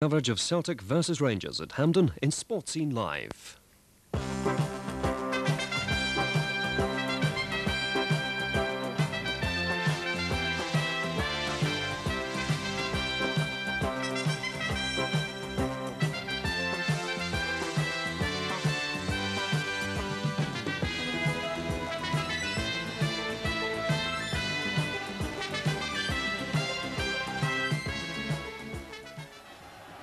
Coverage of Celtic versus Rangers at Hampden in Sports Scene Live.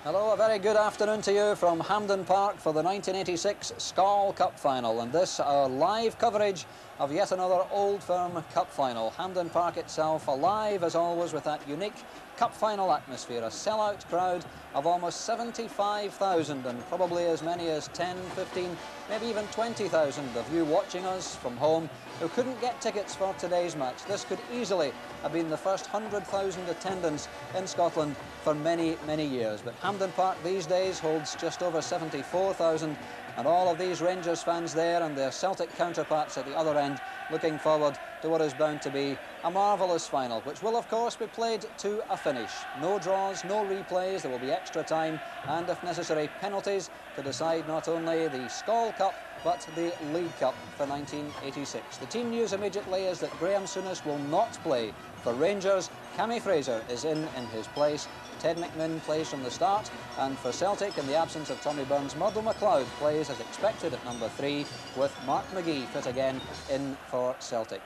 Hello, a very good afternoon to you from Hampden Park for the 1986 Skol Cup Final, and this our live coverage of yet another Old Firm Cup Final. Hampden Park itself alive as always with that unique Cup Final atmosphere, a sellout crowd of almost 75,000 and probably as many as 10, 15, maybe even 20,000 of you watching us from home who couldn't get tickets for today's match. This could easily have been the first 100,000 attendance in Scotland for many, many years. But Hampden Park these days holds just over 74,000, and all of these Rangers fans there and their Celtic counterparts at the other end looking forward to what is bound to be a marvellous final, which will of course be played to a finish. No draws, no replays, there will be extra time and if necessary penalties to decide not only the Skol Cup but the League Cup for 1986. The team news immediately is that Graham Souness will not play for Rangers. Cammy Fraser is in his place. Ted McMinn plays from the start, and for Celtic, in the absence of Tommy Burns, Murdo MacLeod plays as expected at number 3, with Mark McGee fit again in for Celtic.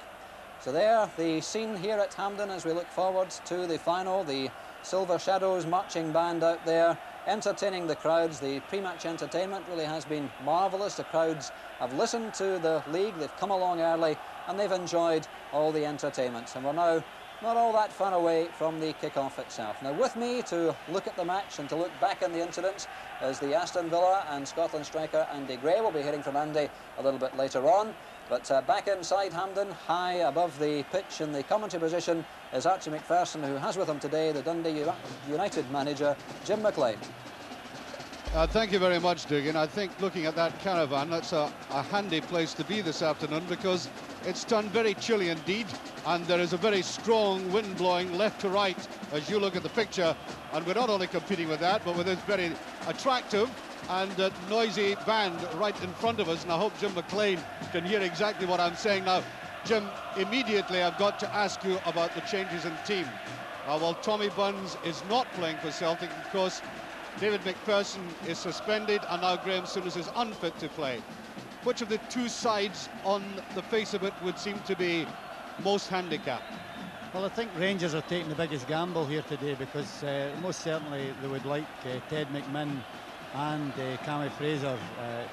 So there, the scene here at Hampden as we look forward to the final. The Silver Shadows marching band out there, entertaining the crowds. The pre-match entertainment really has been marvellous. The crowds have listened to the league, they've come along early, and they've enjoyed all the entertainment. And we're now not all that far away from the kick-off itself. Now with me to look at the match and to look back on the incidents is the Aston Villa and Scotland striker Andy Gray. We'll be hearing from Andy a little bit later on. But back inside Hampden, high above the pitch in the commentary position, is Archie McPherson, who has with him today the Dundee United manager, Jim McLean. Thank you very much, Dugan. I think looking at that caravan, that's a handy place to be this afternoon because it's turned very chilly indeed, and there is a very strong wind blowing left to right as you look at the picture, and we're not only competing with that, but with this very attractive and noisy band right in front of us, and I hope Jim McLean can hear exactly what I'm saying. Now, Jim, immediately I've got to ask you about the changes in the team. Well, Tommy Burns is not playing for Celtic, of course. David McPherson is suspended, and now Graham Souness is unfit to play. Which of the two sides on the face of it would seem to be most handicapped? Well, I think Rangers are taking the biggest gamble here today because most certainly they would like Ted McMinn and Cammy Fraser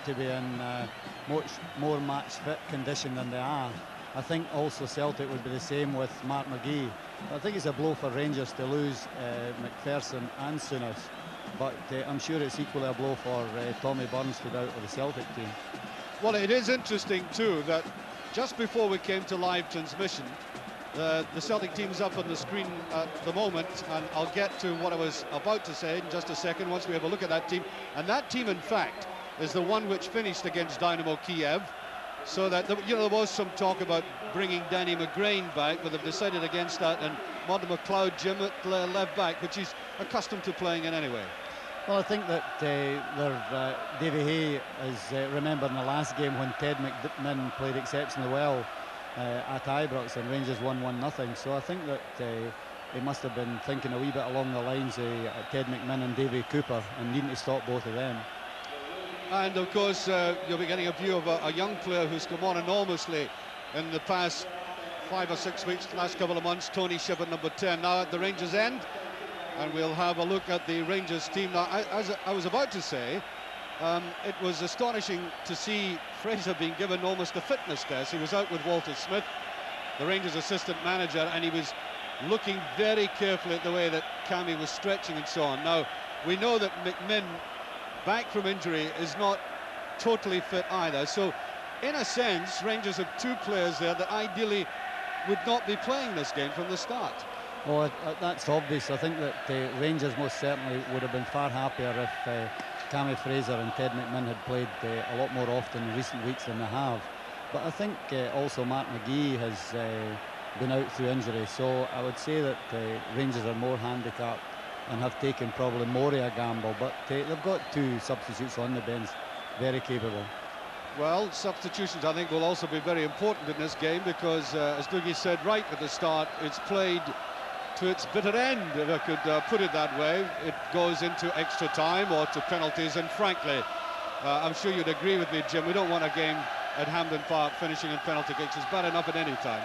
to be in much more match fit condition than they are. I think also Celtic would be the same with Mark McGee. I think it's a blow for Rangers to lose McPherson and Souness, but I'm sure it's equally a blow for Tommy Burns to be out of the Celtic team. Well, it is interesting too that just before we came to live transmission, the Celtic team's up on the screen at the moment, and I'll get to what I was about to say in just a second once we have a look at that team. And that team, in fact, is the one which finished against Dynamo Kiev. So that, there was some talk about bringing Danny McGrain back, but they've decided against that, and Murdo MacLeod, Jim at left back, which he's accustomed to playing in anyway. Well, I think that Davy Hay is remembered in the last game when Ted McMinn played exceptionally well at Ibrox and Rangers won 1-0. So I think that he must have been thinking a wee bit along the lines of Ted McMinn and Davy Cooper and needing to stop both of them. And of course, you'll be getting a view of a young player who's come on enormously in the past 5 or 6 weeks, last couple of months, Tony Shippen, number 10, now at the Rangers end. And we'll have a look at the Rangers team. Now, as I was about to say, it was astonishing to see Fraser being given almost a fitness test. He was out with Walter Smith, the Rangers assistant manager, and he was looking very carefully at the way that Cammy was stretching and so on. Now, we know that McMinn, back from injury, is not totally fit either. So, in a sense, Rangers have two players there that ideally would not be playing this game from the start. Well, that's obvious. I think that Rangers most certainly would have been far happier if Cammy Fraser and Ted McMinn had played a lot more often in recent weeks than they have. But I think also Mark McGee has been out through injury, so I would say that Rangers are more handicapped and have taken probably more of a gamble. But they've got 2 substitutes on the bench, very capable. Well, substitutions I think will also be very important in this game because, as Dougie said right at the start, it's played to its bitter end, if I could put it that way. It goes into extra time or to penalties, and frankly, I'm sure you'd agree with me, Jim, we don't want a game at Hampden Park finishing in penalty kicks. It's bad enough at any time.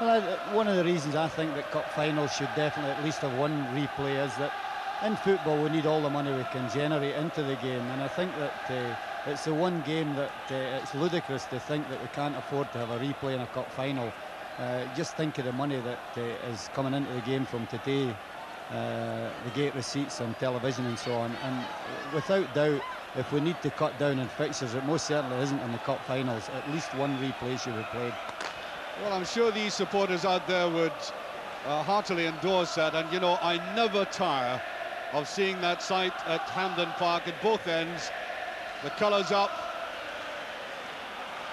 Well, one of the reasons I think that cup finals should definitely at least have one replay is that in football we need all the money we can generate into the game, and I think that it's the one game that it's ludicrous to think that we can't afford to have a replay in a cup final. Just think of the money that is coming into the game from today, the gate receipts and television and so on, and without doubt, if we need to cut down in fixtures, it most certainly isn't in the cup finals. At least one replay should be played. Well, I'm sure these supporters out there would heartily endorse that, and you know, I never tire of seeing that sight at Hampden Park at both ends. The colours up,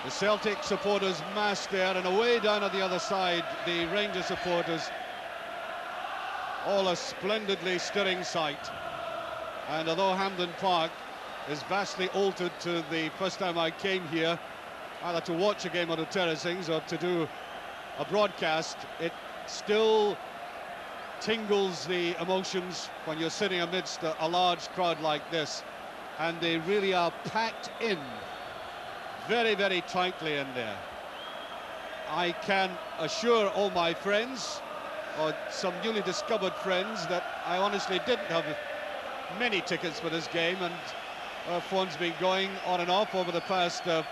the Celtic supporters massed there, and away down at the other side, the Rangers supporters. All a splendidly stirring sight. And although Hampden Park is vastly altered to the first time I came here, either to watch a game on the terracings or to do a broadcast, it still tingles the emotions when you're sitting amidst a large crowd like this. And they really are packed in very, very tightly in there. I can assure all my friends, or some newly discovered friends, that I honestly didn't have many tickets for this game, and our phone's been going on and off over the past a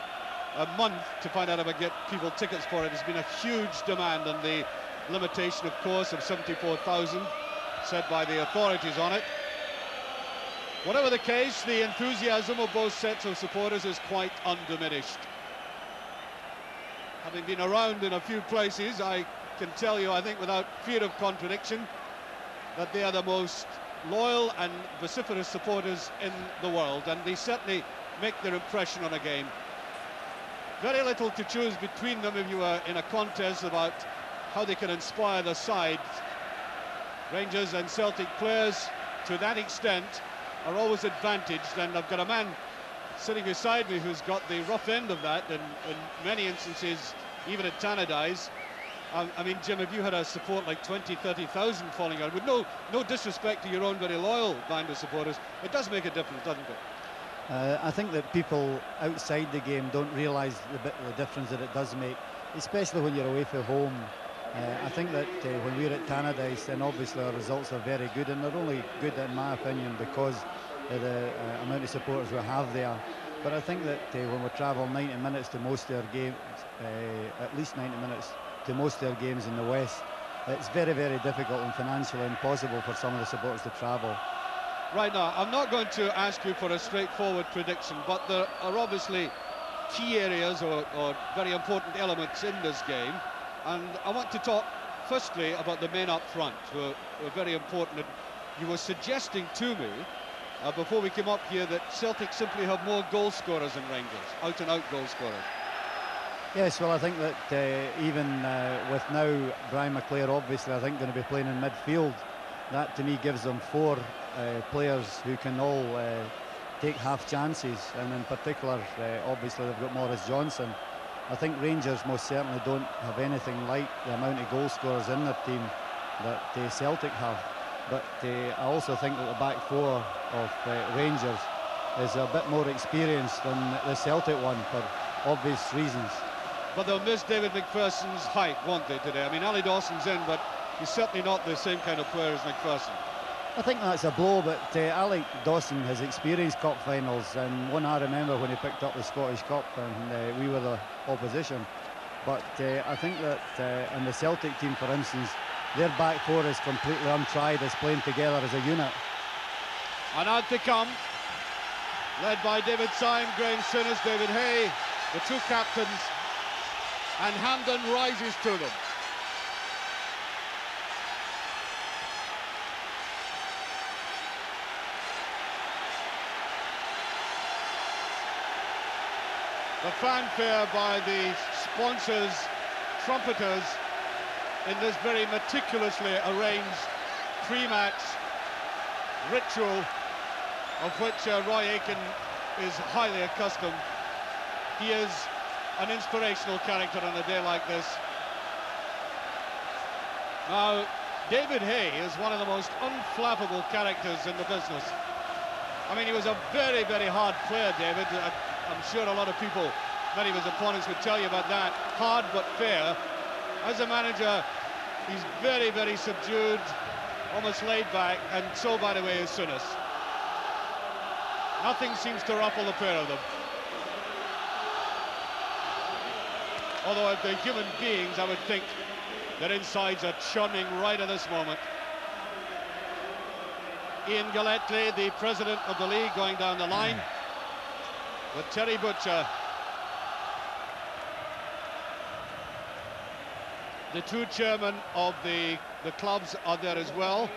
month to find out if I get people tickets for it. There's been a huge demand, and the limitation, of course, of 74,000 set by the authorities on it. Whatever the case, the enthusiasm of both sets of supporters is quite undiminished. Having been around in a few places, I can tell you, I think without fear of contradiction, that they are the most loyal and vociferous supporters in the world, and they certainly make their impression on a game. Very little to choose between them if you were in a contest about how they can inspire the side. Rangers and Celtic players, to that extent, are always advantaged, and I've got a man sitting beside me who's got the rough end of that in many instances, even at Tannadice. I mean, Jim, if you had a support like 20, 30,000 falling out, with no disrespect to your own very loyal band of supporters, it does make a difference, doesn't it? I think that people outside the game don't realise the difference that it does make, especially when you're away from home. I think that when we're at Tannadice, then obviously our results are very good, and they're only good, in my opinion, because of the amount of supporters we have there. But I think that when we travel 90 minutes to most of our games, at least 90 minutes to most of our games in the West, it's very, very difficult and financially impossible for some of the supporters to travel. Right, now, I'm not going to ask you for a straightforward prediction, but there are obviously key areas or very important elements in this game. And I want to talk firstly about the men up front, who are very important. And you were suggesting to me before we came up here that Celtic simply have more goal scorers than Rangers, out-and-out goal scorers. Yes, well, I think that even with now Brian McClair obviously I think going to be playing in midfield, that to me gives them 4 players who can all take half chances, and in particular obviously they've got Maurice Johnson. I think Rangers most certainly don't have anything like the amount of goal scorers in their team that Celtic have, but I also think that the back 4 of Rangers is a bit more experienced than the Celtic one for obvious reasons. But they'll miss David McPherson's height, won't they, today? I mean, Ali Dawson's in, but he's certainly not the same kind of player as McPherson. I think that's a blow, but Alec Dawson has experienced cup finals, and one I remember when he picked up the Scottish Cup, and we were the opposition. But I think that in the Celtic team, for instance, their back 4 is completely untried, as playing together as a unit. And out they come, led by David Syme, Graham Souness, David Hay, the 2 captains, and Hampden rises to them. The fanfare by the sponsors, trumpeters, in this very meticulously arranged pre-match ritual of which Roy Aitken is highly accustomed. He is an inspirational character on a day like this. Now, David Hay is one of the most unflappable characters in the business. I mean, he was a very, very hard player, David. I'm sure a lot of people, many of his opponents would tell you about that. Hard but fair. As a manager, he's very, very subdued, almost laid back, and so, by the way, is Souness. Nothing seems to ruffle the pair of them. Although if they're human beings, I would think their insides are churning right at this moment. Ian Galletley, the president of the league, going down the line with Terry Butcher. The two chairmen of the clubs are there as well.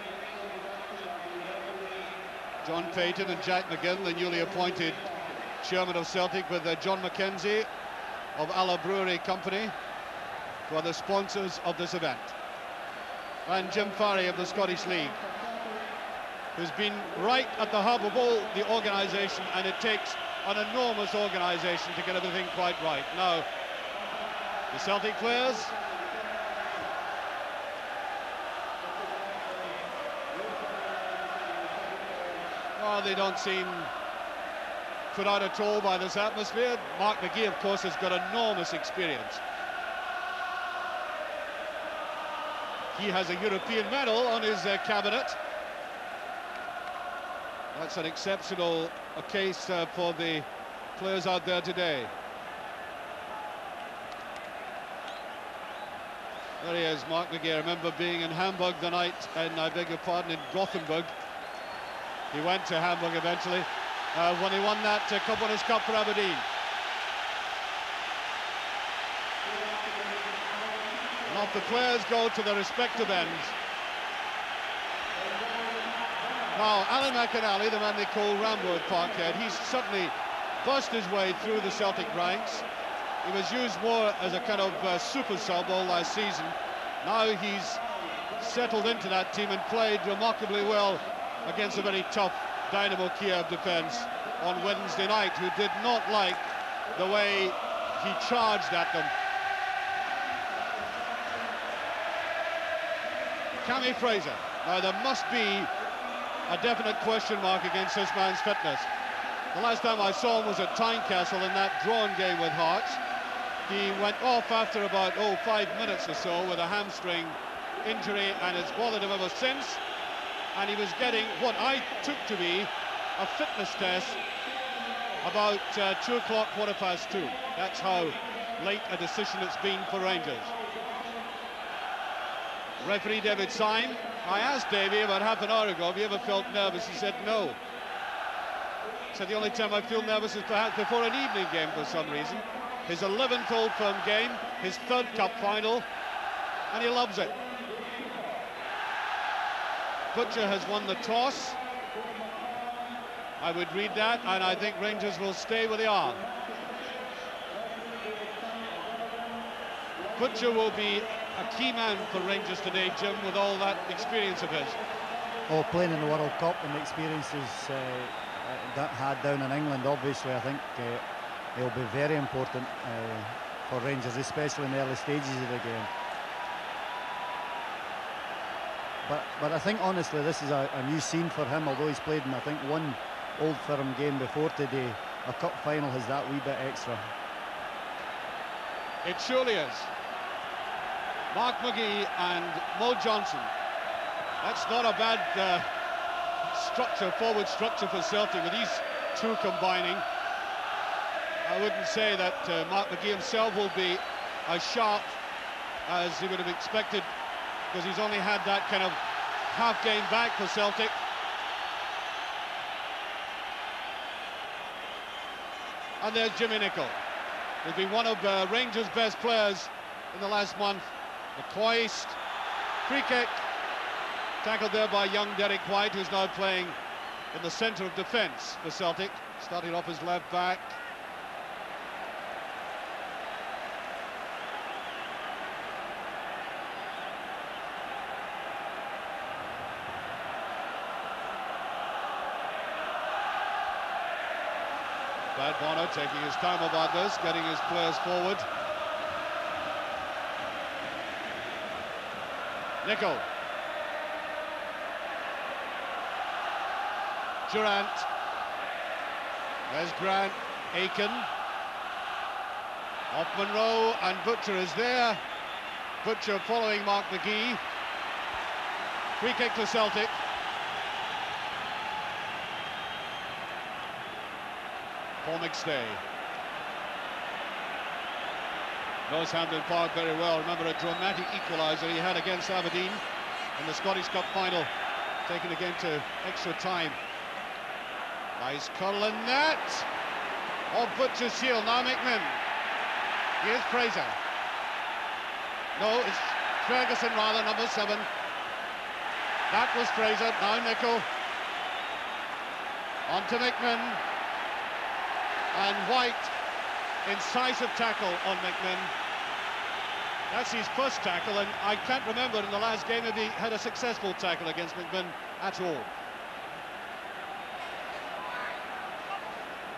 John Payton and Jack McGinn, the newly appointed chairman of Celtic, with John Mackenzie of Allah Brewery Company, who are the sponsors of this event. And Jim Farry of the Scottish League, who's been right at the hub of all the organisation, and it takes an enormous organisation to get everything quite right. Now, the Celtic players. Well, they don't seem put out at all by this atmosphere. Mark McGee, of course, has got enormous experience. He has a European medal on his cabinet. That's an exceptional case for the players out there today. There he is, Mark McGee. I remember being in Hamburg the night, and I beg your pardon, in Gothenburg. He went to Hamburg eventually when he won that Cup Winners' Cup for Aberdeen. And off the players go to their respective ends. Now, Alan McInally, the man they call Rambo at Parkhead, he's certainly burst his way through the Celtic ranks. He was used more as a kind of super sub all last season. Now he's settled into that team and played remarkably well against a very tough Dynamo Kiev defence on Wednesday night, who did not like the way he charged at them. Cammy Fraser. Now, there must be a definite question mark against this man's fitness. The last time I saw him was at Tynecastle in that drawn game with Hearts. He went off after about 5 minutes or so with a hamstring injury, and has bothered him ever since. And he was getting what I took to be a fitness test about 2 o'clock, 2:15. That's how late a decision it's been for Rangers. Referee David Syme. I asked Davey about half an hour ago, have you ever felt nervous? He said no. He said the only time I feel nervous is perhaps before an evening game for some reason. His 11th Old Firm game, his 3rd cup final, and he loves it. Butcher has won the toss. I would read that, and I think Rangers will stay where they are. Butcher will be a key man for Rangers today, Jim, with all that experience of his. Oh, playing in the World Cup and the experiences that had down in England, obviously, I think it'll be very important for Rangers, especially in the early stages of the game. But I think, honestly, this is a new scene for him, although he's played in, I think, one Old Firm game before today. A cup final has that wee bit extra. It surely is. Mark McGee and Mo Johnson. That's not a bad structure, forward structure for Celtic, with these two combining. I wouldn't say that Mark McGee himself will be as sharp as he would have expected, because he's only had that kind of half game back for Celtic. And there's Jimmy Nicholl, who's been one of Rangers' best players in the last month. The hoist, free kick, tackled there by young Derek White, who's now playing in the centre of defence for Celtic, starting off his left back. Brad Bonner taking his time about this, getting his players forward. Nicol. Durant. There's Grant. Aiken. Off Monroe, and Butcher is there. Butcher following Mark McGee. Free kick to Celtic. Paul McStay. Knows Hampden Park very well. Remember a dramatic equaliser he had against Aberdeen in the Scottish Cup final, taking the game to extra time. Nice curl in net. Off Butcher's shield. Now McMinn. Here's Fraser. No, it's Ferguson rather, number 7. That was Fraser. Now Nicol. On to McMinn. And White, incisive tackle on McMinn. That's his first tackle, and I can't remember in the last game if he had a successful tackle against McMinn at all.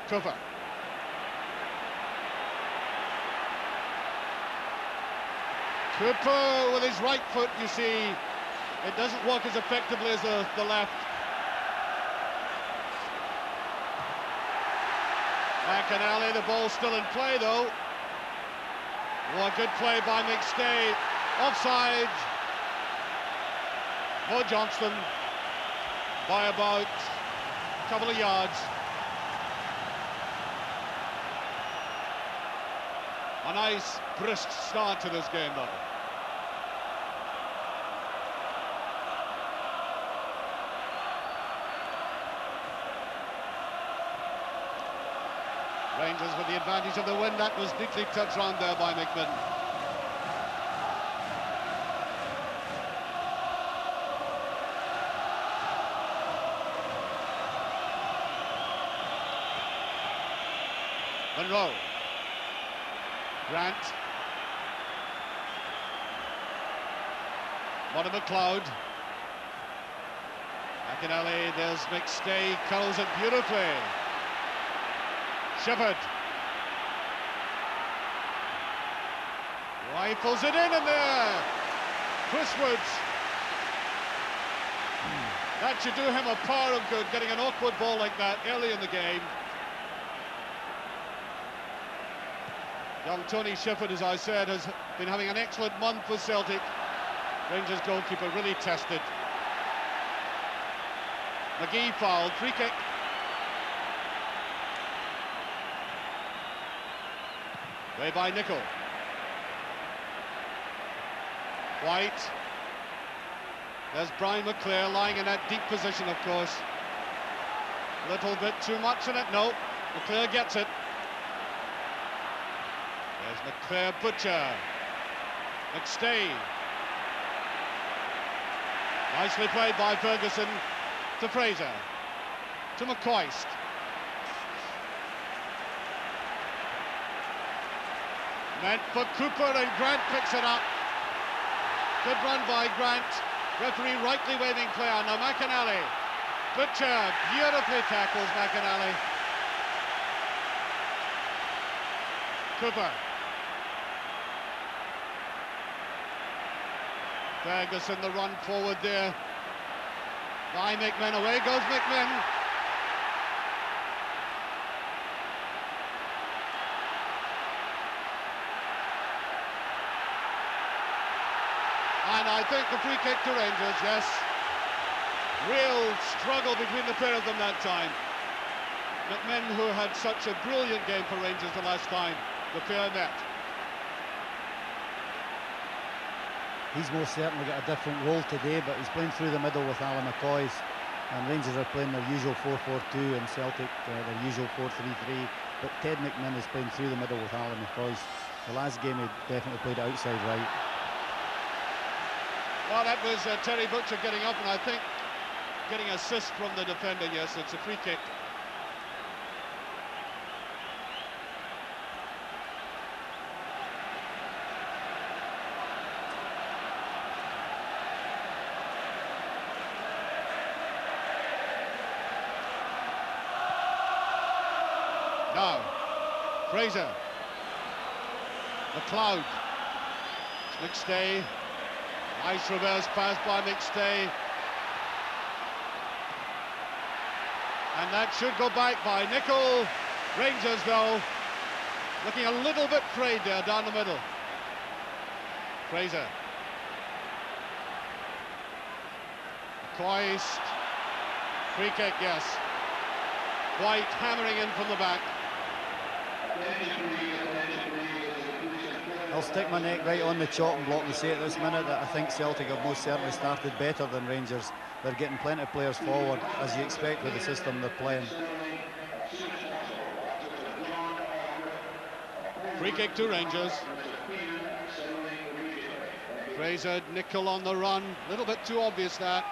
Cooper. Cooper with his right foot, you see, it doesn't work as effectively as the left. McInally, the ball still in play though. Oh, a good play by McStay. Offside. Mo Johnston by about a couple of yards. A nice brisk start to this game though. Rangers with the advantage of the win. That was neatly touched round there by McMinn. Monroe. Grant. Bonner McLeod. McInally, there's McStay, curls it beautifully. Shepherd. Rifles it in there. Chris Woods. That should do him a power of good, getting an awkward ball like that early in the game. Young Tony Shepherd, as I said, has been having an excellent month with Celtic. Rangers goalkeeper really tested. McGee fouled, free kick. Way by Nicol. White. There's Brian McClare lying in that deep position, of course. A little bit too much in it. No, McClare gets it. There's McClare, Butcher. McStay. Nicely played by Ferguson to Fraser. To McCoist. Meant for Cooper, and Grant picks it up. Good run by Grant. Referee rightly waving play on. Now McInally. Butcher beautifully tackles McInally. Cooper. Ferguson, the run forward there by McMinn. Away goes McMinn. And I think the free kick to Rangers, yes. Real struggle between the pair of them that time. McMinn, who had such a brilliant game for Rangers the last time, the pair met. He's most certainly got a different role today, but he's playing through the middle with Alan McCoy, and Rangers are playing their usual 4-4-2 and Celtic their usual 4-3-3, but Ted McMinn is playing through the middle with Alan McCoy. The last game he definitely played outside right. Well, that was Terry Butcher getting up, and I think getting assist from the defender. Yes, it's a free kick. Now, Fraser. McLeod. McStay. Nice reverse pass by McStay. And that should go back by Nicol. Rangers, though, looking a little bit frayed there down the middle. Fraser. Coist. Free kick, yes. White hammering in from the back. I'll stick my neck right on the chopping block and say at this minute that I think Celtic have most certainly started better than Rangers. They're getting plenty of players forward, as you expect with the system they're playing. Free kick to Rangers. Fraser, Nicol on the run. A little bit too obvious that.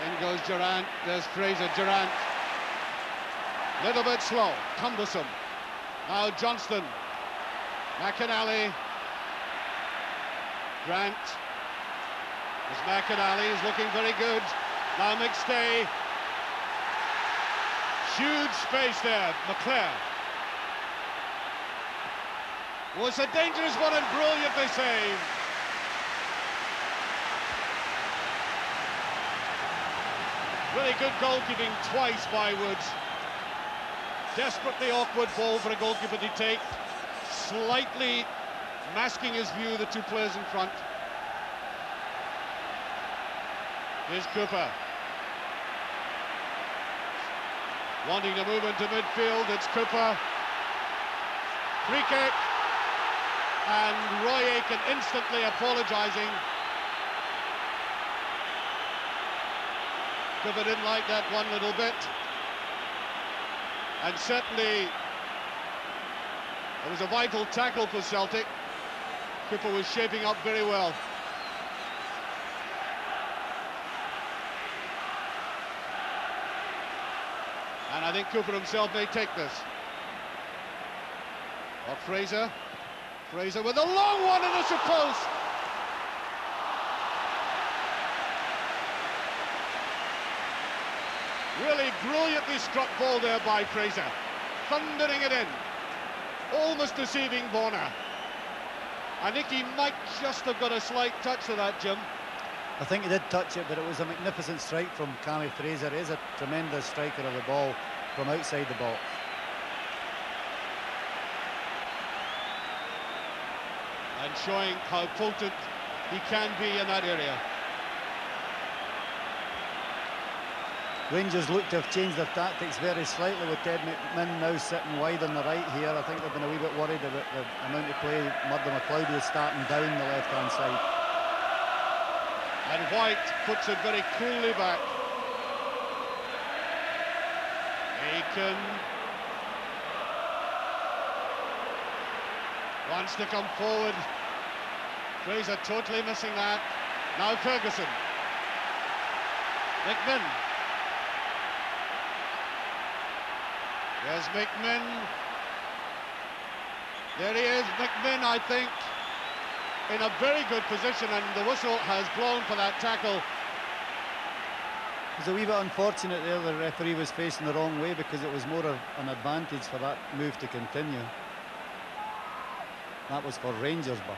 In goes Durant. There's Fraser. Durant. Little bit slow. Cumbersome. Now Johnston. McInally. Grant. There's McInally. He's looking very good. Now McStay. Huge space there. McClare. Oh, it's a dangerous one and brilliantly saved. Really good goalkeeping twice by Woods. Desperately awkward ball for a goalkeeper to take. Slightly masking his view, the two players in front. Here's Cooper. Wanting to move into midfield, it's Cooper. Free kick. And Roy Aitken instantly apologising. Cooper didn't like that one little bit. And certainly it was a vital tackle for Celtic. Cooper was shaping up very well. And I think Cooper himself may take this. Or Fraser. Fraser with a long one and it's a post. Really brilliantly struck ball there by Fraser. Thundering it in. Almost deceiving Bonner. I think he might just have got a slight touch of that, Jim. I think he did touch it, but it was a magnificent strike from Cammy Fraser. He is a tremendous striker of the ball from outside the box. And showing how potent he can be in that area. Rangers look to have changed their tactics very slightly with Ted McMinn now sitting wide on the right here. I think they've been a wee bit worried about the amount of play Murdo McLeod was starting down the left-hand side. And White puts it very coolly back. Aitken wants to come forward. Fraser totally missing that. Now Ferguson. McMinn. There's McMinn. There he is, McMinn, I think, in a very good position, and the whistle has blown for that tackle. It was a wee bit unfortunate there, the referee was facing the wrong way because it was more of an advantage for that move to continue. That was for Rangers, but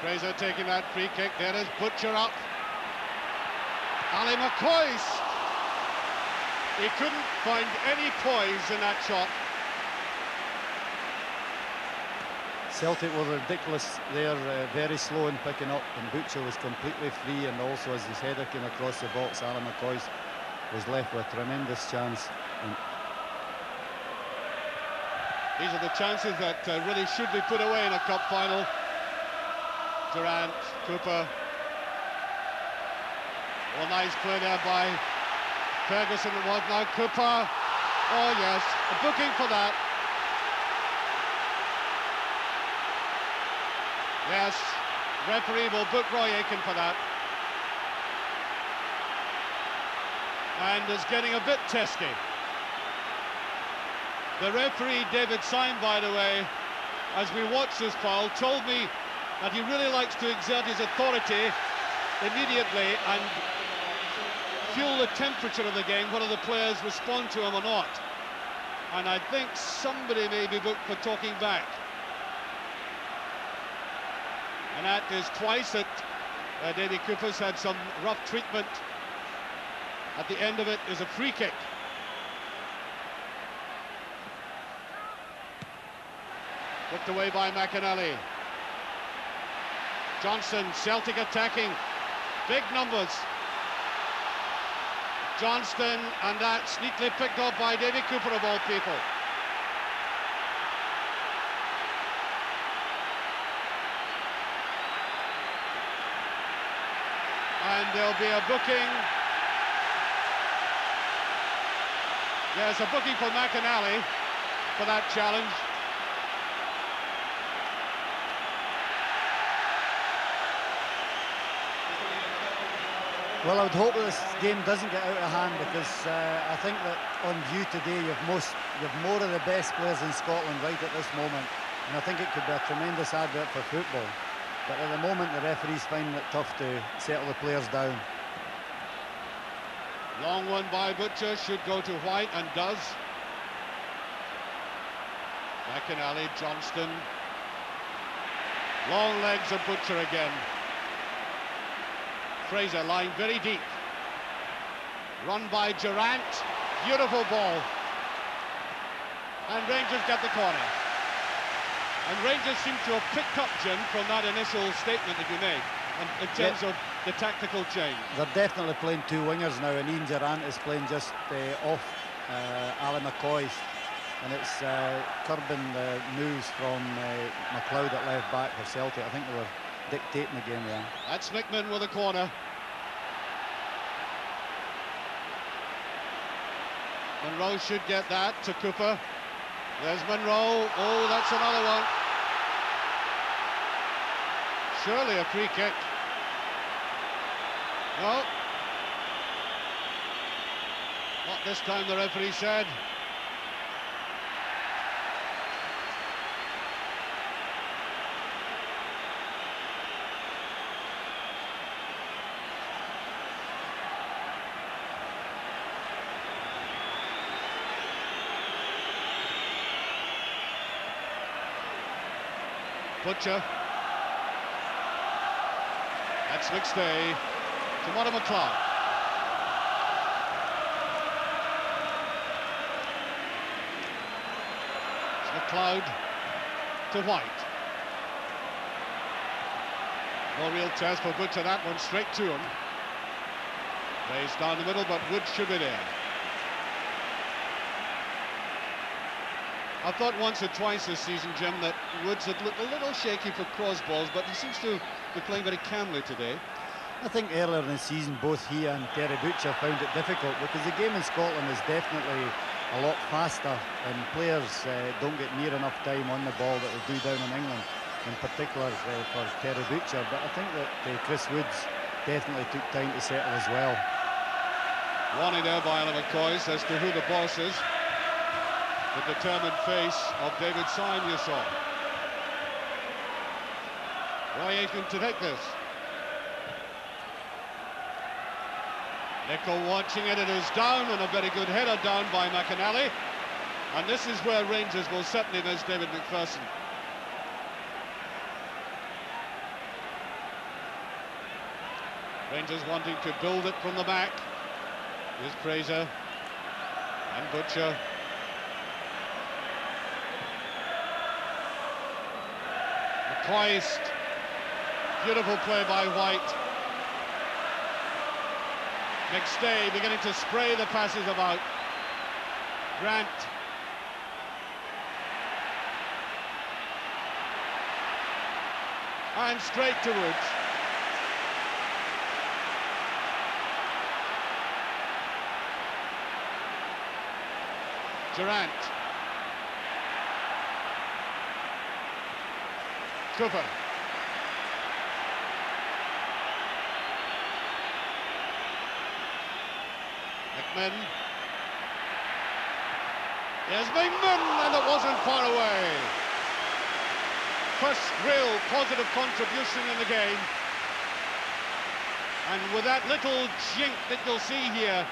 Fraser taking that free kick. There is Butcher up. Ali McCoist. He couldn't find any poise in that shot. Celtic were ridiculous there, very slow in picking up, and Butcher was completely free, and also as his header came across the box, Ali McCoist was left with a tremendous chance. And these are the chances that really should be put away in a cup final. Durant, Cooper. Oh, nice play there by Ferguson. It was now Cooper. Oh yes, a booking for that. Yes, referee will book Roy Aitken for that. And is getting a bit testy. The referee, David Syme, by the way, as we watch this foul, told me that he really likes to exert his authority immediately and feel the temperature of the game, whether the players respond to him or not. And I think somebody may be booked for talking back. And that is twice that Davy Cooper's had some rough treatment. At the end of it is a free kick. Put away by McAnally. Johnson, Celtic attacking. Big numbers. Johnston, and that's neatly picked up by Davy Cooper of all people. And there'll be a booking. There's a booking for McAnally for that challenge. Well, I would hope that this game doesn't get out of hand, because I think that on view today you've more of the best players in Scotland right at this moment, and I think it could be a tremendous advert for football. But at the moment the referee's finding it tough to settle the players down. Long one by Butcher, should go to White, and does. McAnally, Johnston. Long legs of Butcher again. Fraser lying very deep. Run by Durant. Beautiful ball. And Rangers get the corner. And Rangers seem to have picked up, Jim, from that initial statement that you made, and in terms of the tactical change. They're definitely playing two wingers now, and Ian Durant is playing just off Ali McCoy's, and it's curbing the moves from McLeod at left back for Celtic. I think they were dictating the game there. That's Nickman with a corner. Monroe should get that to Cooper. There's Monroe. Oh, that's another one. Surely a free kick. No. Not this time, the referee said. Butcher. That's McStay to Mother McLeod. It's McLeod to White. No real test for Butcher, that one straight to him. Plays down the middle, but Wood should be there. I thought once or twice this season, Jim, that Woods had looked a little shaky for cross balls, but he seems to be playing very calmly today. I think earlier in the season both he and Terry Butcher found it difficult, because the game in Scotland is definitely a lot faster, and players don't get near enough time on the ball that they do down in England, in particular for Terry Butcher. But I think that Chris Woods definitely took time to settle as well. Warning there by Alan McCoy as to who the boss is. The determined face of David Syme, you saw. Roy Aitken to take this. Nicholl watching it, it is down, and a very good header down by McAnally. And this is where Rangers will certainly miss David McPherson. Rangers wanting to build it from the back. Here's Fraser and Butcher. McCoist. Beautiful play by White. McStay beginning to spray the passes about. Grant. And straight to Woods. Durant. Cooper. McMinn. There's McMinn, and it wasn't far away. First real positive contribution in the game. And with that little jink that you'll see here,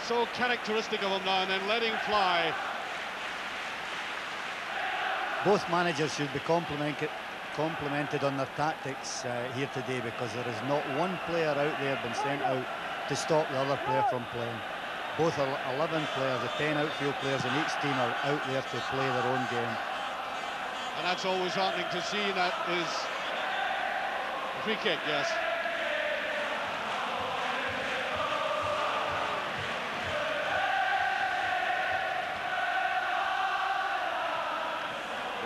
so characteristic of him now, and then letting fly. Both managers should be complimented on their tactics here today, because there is not one player out there been sent out to stop the other player from playing. Both 11 players, the 10 outfield players in each team are out there to play their own game. And that's always heartening to see. That is a free kick, yes.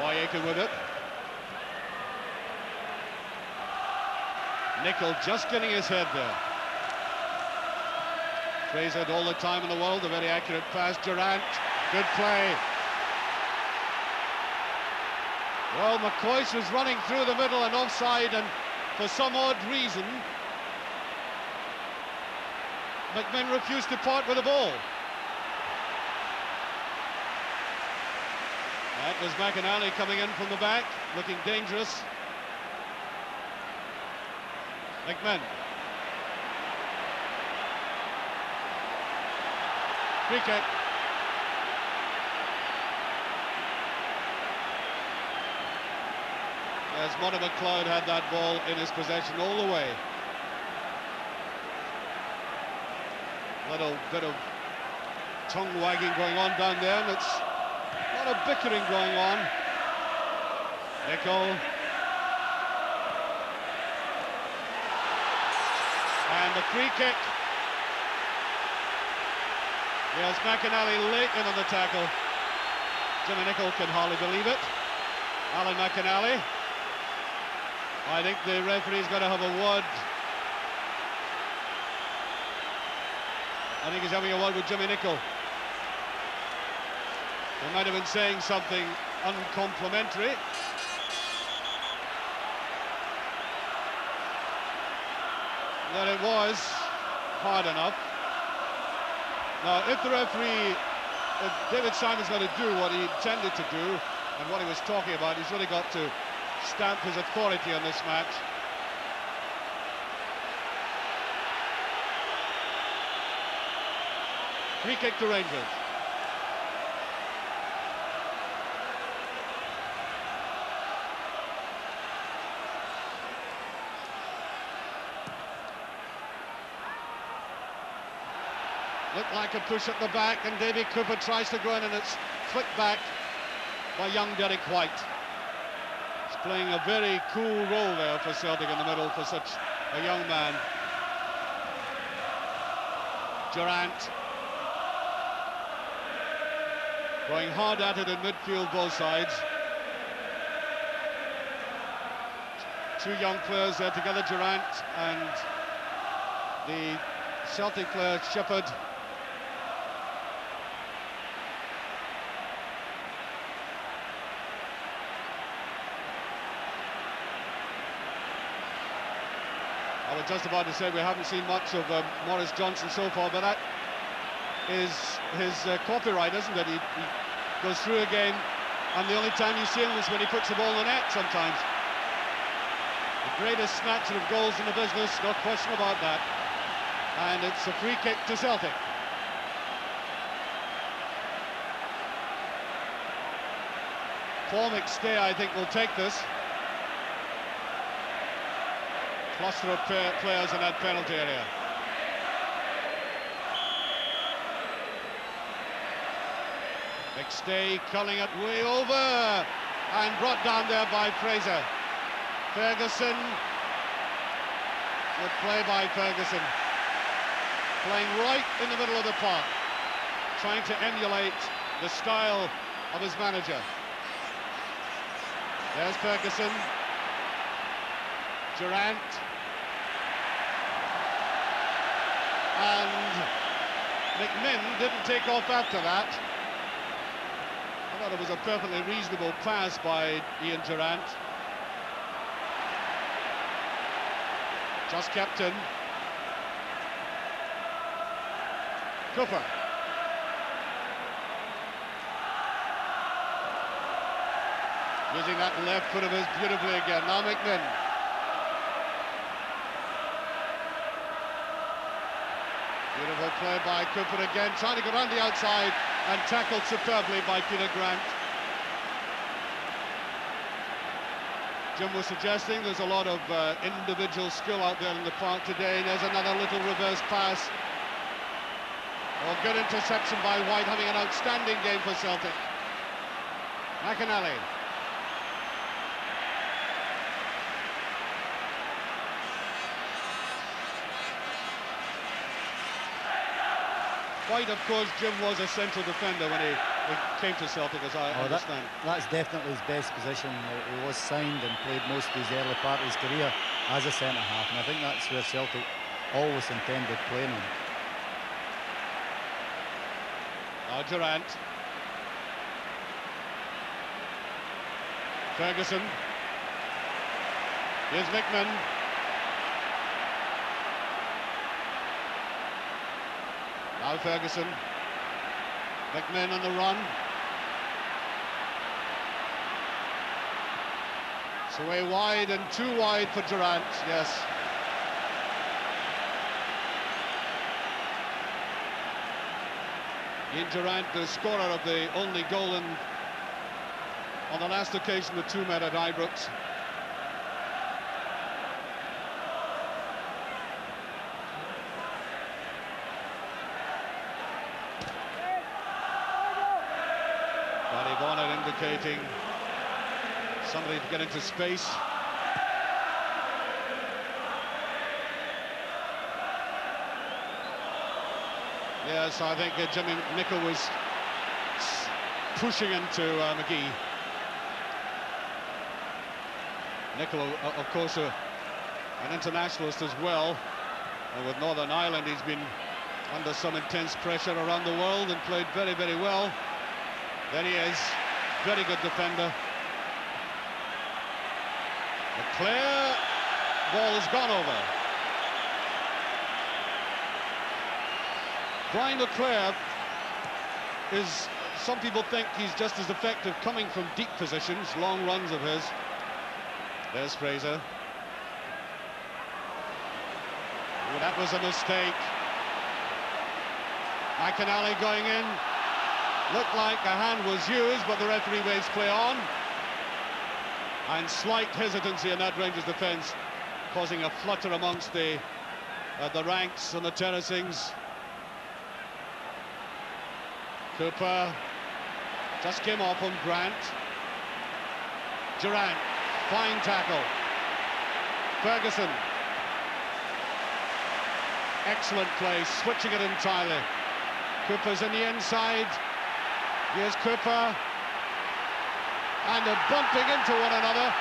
Aiken with it. Nicol just getting his head there. Fraser had all the time in the world, a very accurate pass. Durant, good play. Well, McCoy's was running through the middle and offside, and for some odd reason, McMinn refused to part with the ball. That was McInally coming in from the back, looking dangerous. McMinn. Free kick. As Monty McLeod had that ball in his possession all the way. Little bit of tongue wagging going on down there, and it's a lot of bickering going on. Nicol. And the free kick. Yes, McInally late in on the tackle. Jimmy Nicol can hardly believe it. Alan McInally. I think the referee's got to have a word. I think he's having a word with Jimmy Nicol. He might have been saying something uncomplimentary. That it was hard enough. Now, if the referee, if David Simon's got to do what he intended to do and what he was talking about, he's really got to stamp his authority on this match. Free kick to Rangers. Looked like a push at the back, and Davy Cooper tries to go in, and it's flicked back by young Derek White. He's playing a very cool role there for Celtic in the middle for such a young man. Durant going hard at it in midfield, both sides. Two young players there together, Durant and the Celtic player Shepherd. I was just about to say we haven't seen much of Maurice Johnson so far, but that is his copyright, isn't it? He goes through a game, and the only time you see him is when he puts the ball in the net sometimes. The greatest snatcher of goals in the business, no question about that. And it's a free kick to Celtic. Paul McStay, I think, will take this. Cluster of players in that penalty area. McStay culling it way over and brought down there by Fraser. Ferguson. Good play by Ferguson. Playing right in the middle of the park, trying to emulate the style of his manager. There's Ferguson. Durant. And McMinn didn't take off after that. I thought it was a perfectly reasonable pass by Ian Durant. Just kept in. Cooper. Using that left foot of his beautifully again. Now McMinn. Beautiful play by Cooper again, trying to go around the outside and tackled superbly by Peter Grant. Jim was suggesting there's a lot of individual skill out there in the park today. There's another little reverse pass. Oh, good interception by White, having an outstanding game for Celtic. McInally. White, of course, Jim was a central defender when he came to Celtic, as I understand. That's definitely his best position. He was signed and played most of his early part of his career as a centre-half, and I think that's where Celtic always intended playing him. Now Durant. Ferguson. Here's Mickman. Now Ferguson. Mickman on the run. It's away wide and too wide for Durant, yes. Ian Durant, the scorer of the only goal on the last occasion the two met at Ibrox. Barry Bonner indicating somebody to get into space. Yes, I think Jimmy Nicholl was pushing into McGee. Nicholl, of course, an internationalist as well. And with Northern Ireland, he's been under some intense pressure around the world and played very, very well. There he is, very good defender. Leclerc, ball has gone over. Brian Leclerc is, some people think he's just as effective coming from deep positions, long runs of his. There's Fraser. Oh, that was a mistake. McInally going in. Looked like a hand was used, but the referee waves play on. And slight hesitancy in that Rangers defence, causing a flutter amongst the ranks and the terracings. Cooper just came off on Grant. Durant, fine tackle. Ferguson. Excellent play, switching it entirely. Cooper's in the inside. Here's Cooper. And they're bumping into one another.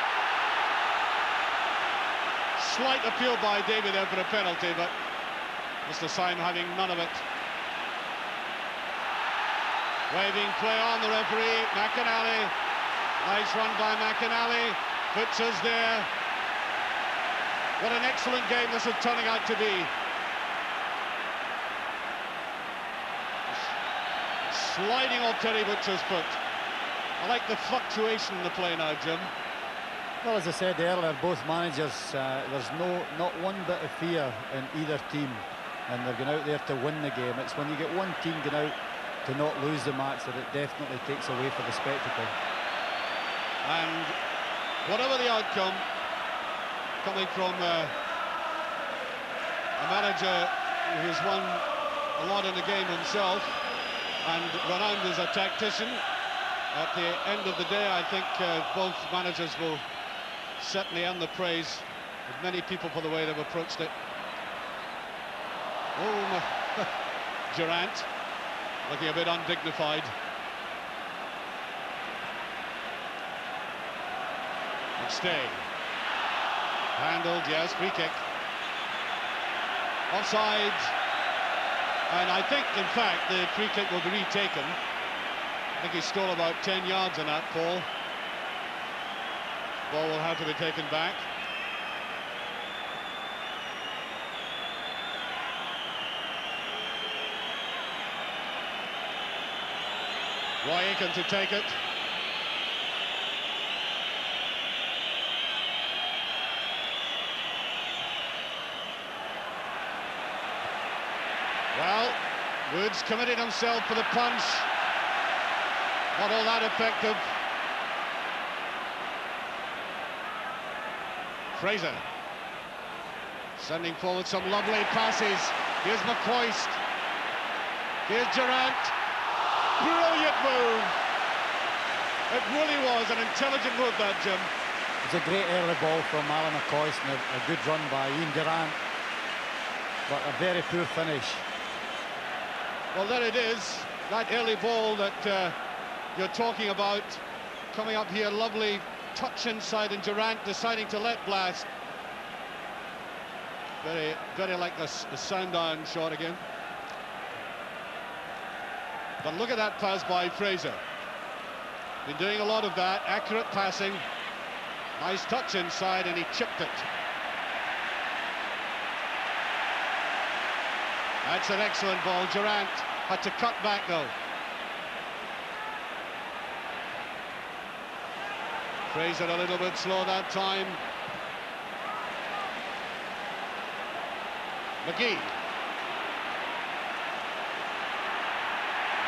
Slight appeal by David there for a penalty, but Mr. Syme having none of it. Waving play on the referee, McInally. Nice run by McInally. Butcher's there. What an excellent game this is turning out to be. Sliding off Terry Butcher's foot. I like the fluctuation in the play now, Jim. Well, as I said earlier, both managers, there's not one bit of fear in either team, and they're going out there to win the game. It's when you get one team going out to not lose the match that it definitely takes away from the spectacle. And whatever the outcome, coming from a manager who's won a lot in the game himself and renowned as a tactician, at the end of the day, I think both managers will certainly earn the praise of many people for the way they've approached it. Oh, Durant looking a bit undignified. McStay. Handled, yes, free kick. Offside. And I think, in fact, the free kick will be retaken. I think he stole about 10 yards on that ball. Ball will have to be taken back. Roy Aiken to take it. Well, Woods committed himself for the punch. Not all that effective. Fraser sending forward some lovely passes. Here's McCoist. Here's Durant. Brilliant move. It really was an intelligent move, that, Jim. It's a great early ball from Alan McCoist and a good run by Ian Durant, but a very poor finish. Well, there it is, that early ball that you're talking about, coming up here, lovely touch inside, and Durant deciding to let blast. Very, very like the sound iron shot again. But look at that pass by Fraser. Been doing a lot of that, accurate passing. Nice touch inside, and he chipped it. That's an excellent ball. Durant had to cut back, though. Fraser a little bit slow that time. McGee.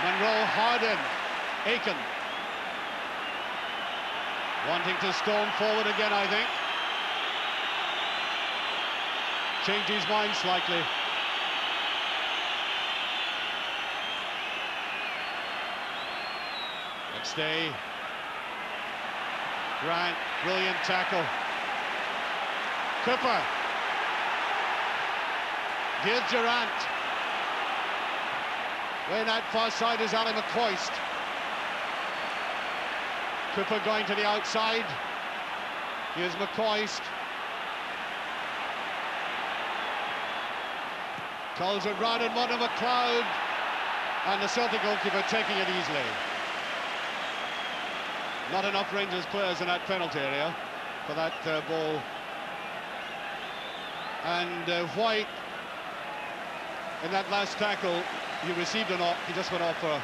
Monroe, Harden, Aiken. Wanting to storm forward again, I think. Changed his mind slightly. Next day. Grant, brilliant tackle. Cooper. Here's Durant. Way that far side is Ali McCoist. Cooper going to the outside. Here's McCoist. Calls it round and one of McLeod. And the Celtic goalkeeper taking it easily. Not enough Rangers players in that penalty area for that ball. And White, in that last tackle, he received a knock. He just went off for a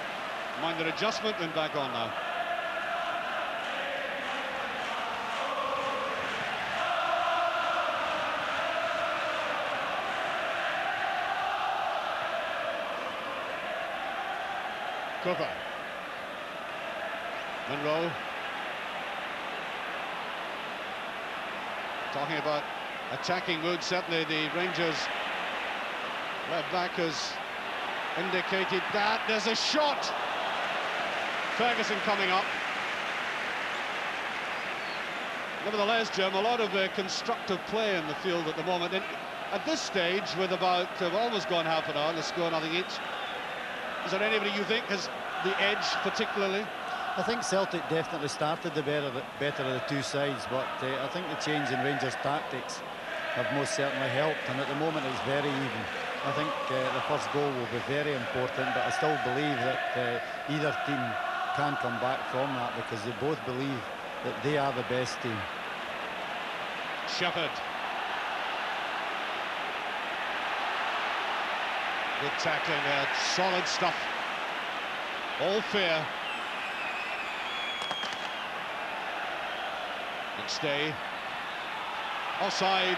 minor adjustment and back on now. Cooper. Monroe. Talking about attacking mood, certainly the Rangers left back has indicated that. There's a shot. Ferguson coming up. Nevertheless, Jim, a lot of constructive play in the field at the moment. And at this stage, with about almost gone half an hour, the score nothing each, is there anybody you think has the edge particularly? I think Celtic definitely started the better of the two sides, but I think the change in Rangers' tactics have most certainly helped, and at the moment it's very even. I think the first goal will be very important, but I still believe that either team can come back from that because they both believe that they are the best team. Shepherd. Good tackling there, solid stuff. All fair. McStay. Offside.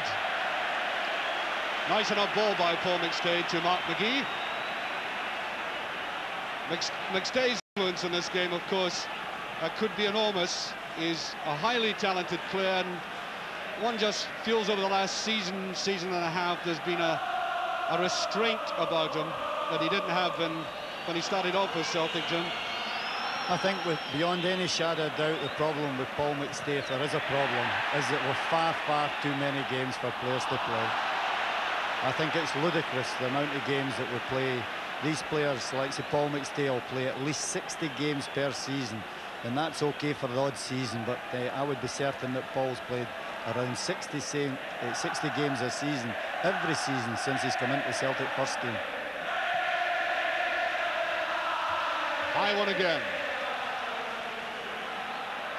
Nice enough ball by Paul McStay to Mark McGee. McStay's influence in this game, of course, could be enormous. He's a highly talented player, and one just feels over the last season and a half, there's been a restraint about him that he didn't have when he started off with Celtic, Jim. I think beyond any shadow of doubt, the problem with Paul McStay, if there is a problem, is that we're far, far too many games for players to play. I think it's ludicrous the amount of games that we play. These players, like say Paul McStay, will play at least 60 games per season, and that's okay for the odd season, but I would be certain that Paul's played around 60 games a season, every season since he's come into Celtic first team. High one again.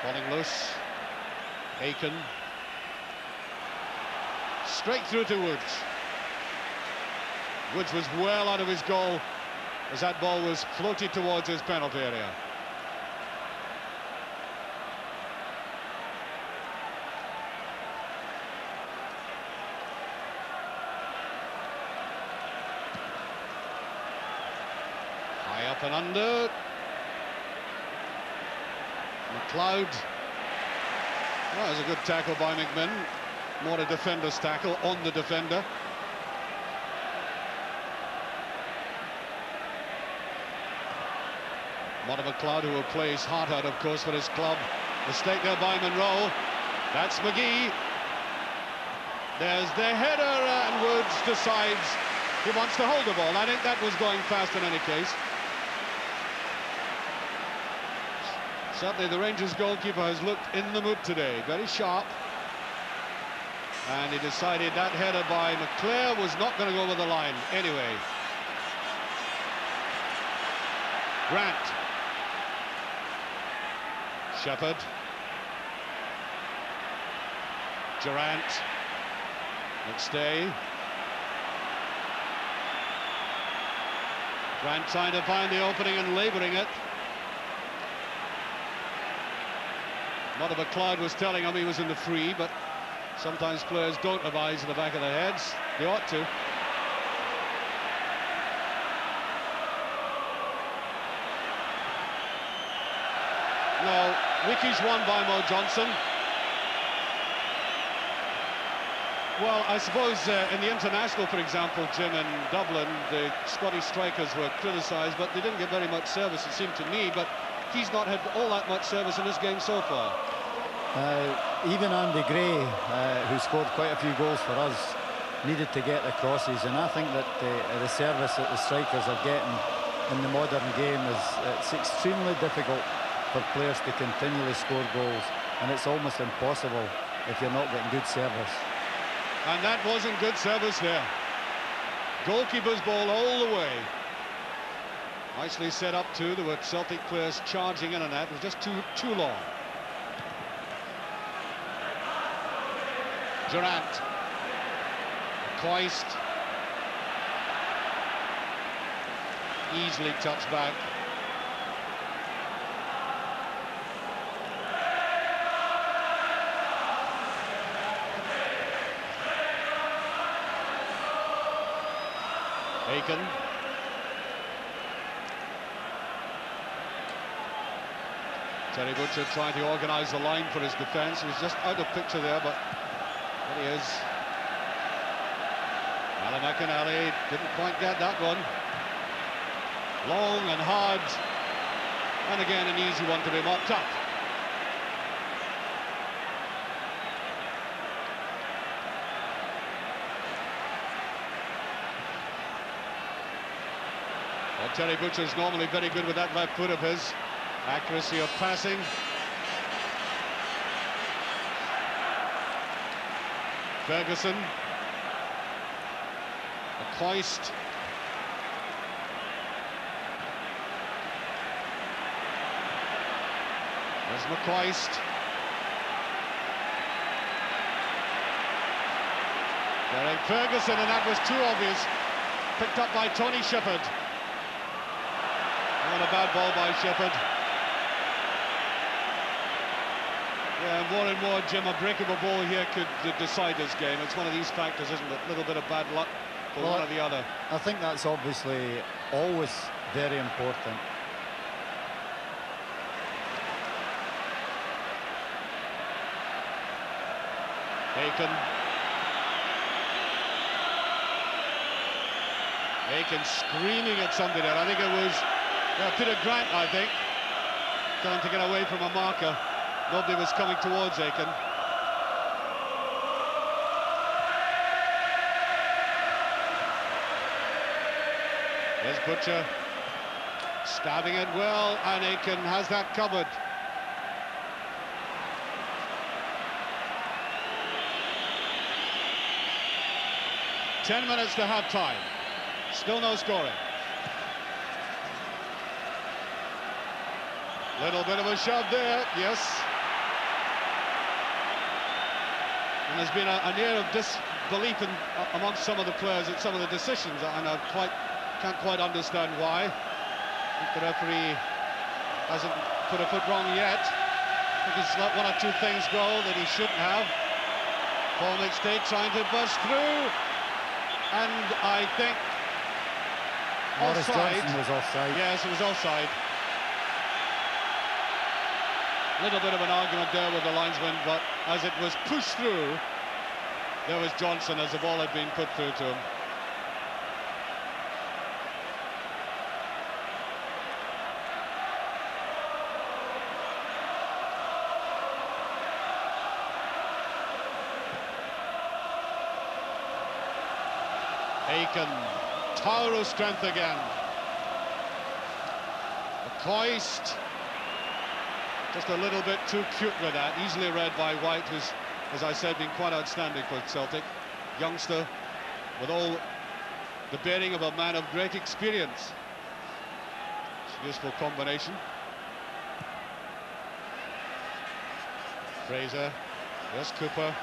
Falling loose. Aiken. Straight through to Woods. Woods was well out of his goal as that ball was floated towards his penalty area. High up and under. McLeod. Well, that was a good tackle by McMinn. More a defender's tackle on the defender. What McLeod, who will play his heart out, of course, for his club. Mistake there by Monroe. That's McGee. There's the header, and Woods decides he wants to hold the ball. I think that was going fast in any case. Certainly the Rangers goalkeeper has looked in the mood today, very sharp. And he decided that header by McClare was not going to go over the line anyway. Grant. Shepherd. Durant. McStay. Grant trying to find the opening and labouring it. What McLeod was telling him he was in the free, but sometimes players don't have eyes in the back of their heads. They ought to. No, Wickey's won by Mo Johnson. Well, I suppose in the international, for example, Jim, in Dublin, the Scottish strikers were criticised, but they didn't get very much service, it seemed to me. But he's not had all that much service in this game so far. Even Andy Gray, who scored quite a few goals for us, needed to get the crosses, and I think that the service that the strikers are getting in the modern game it's extremely difficult for players to continually score goals, and it's almost impossible if you're not getting good service. And that wasn't good service there. Goalkeeper's ball all the way. Nicely set up too. There were Celtic players charging in on that. It was just too long. Durant. Coist. Easily touched back. Aiken. Terry Butcher trying to organise the line for his defence. He was just out of picture there, but there he is. Alan McInally didn't quite get that one. Long and hard. And again, an easy one to be mopped up. Well, Terry Butcher's normally very good with that left foot of his. Accuracy of passing. Ferguson. McCoist. There's McCoist. Derek Ferguson, and that was too obvious. Picked up by Tony Shepherd. And a bad ball by Shepherd. Yeah, more and more, Jim, a breakable ball here could decide this game. It's one of these factors, isn't it? A little bit of bad luck for one or the other. I think that's obviously always very important. Aiken screaming at somebody there. I think it was Peter Grant, I think, trying to get away from a marker. Nobody was coming towards Aiken. There's Butcher stabbing it well, and Aiken has that covered. Ten minutes to half time. Still no scoring. Little bit of a shove there, yes. And there's been an air of disbelief amongst some of the players at some of the decisions, and I can't quite understand why. I think the referee hasn't put a foot wrong yet. I think he's let one or two things go that he shouldn't have. Paul McStay trying to bust through, and I think Morris offside. Johnson was offside. Yes, it was offside. A little bit of an argument there with the linesman, but as it was pushed through, there was Johnson as the ball had been put through to him. Aiken, tower of strength again. Coist, just a little bit too cute with that. Easily read by White, who's, as I said, been quite outstanding for Celtic. Youngster with all the bearing of a man of great experience. It's a useful combination. Fraser, yes, Cooper.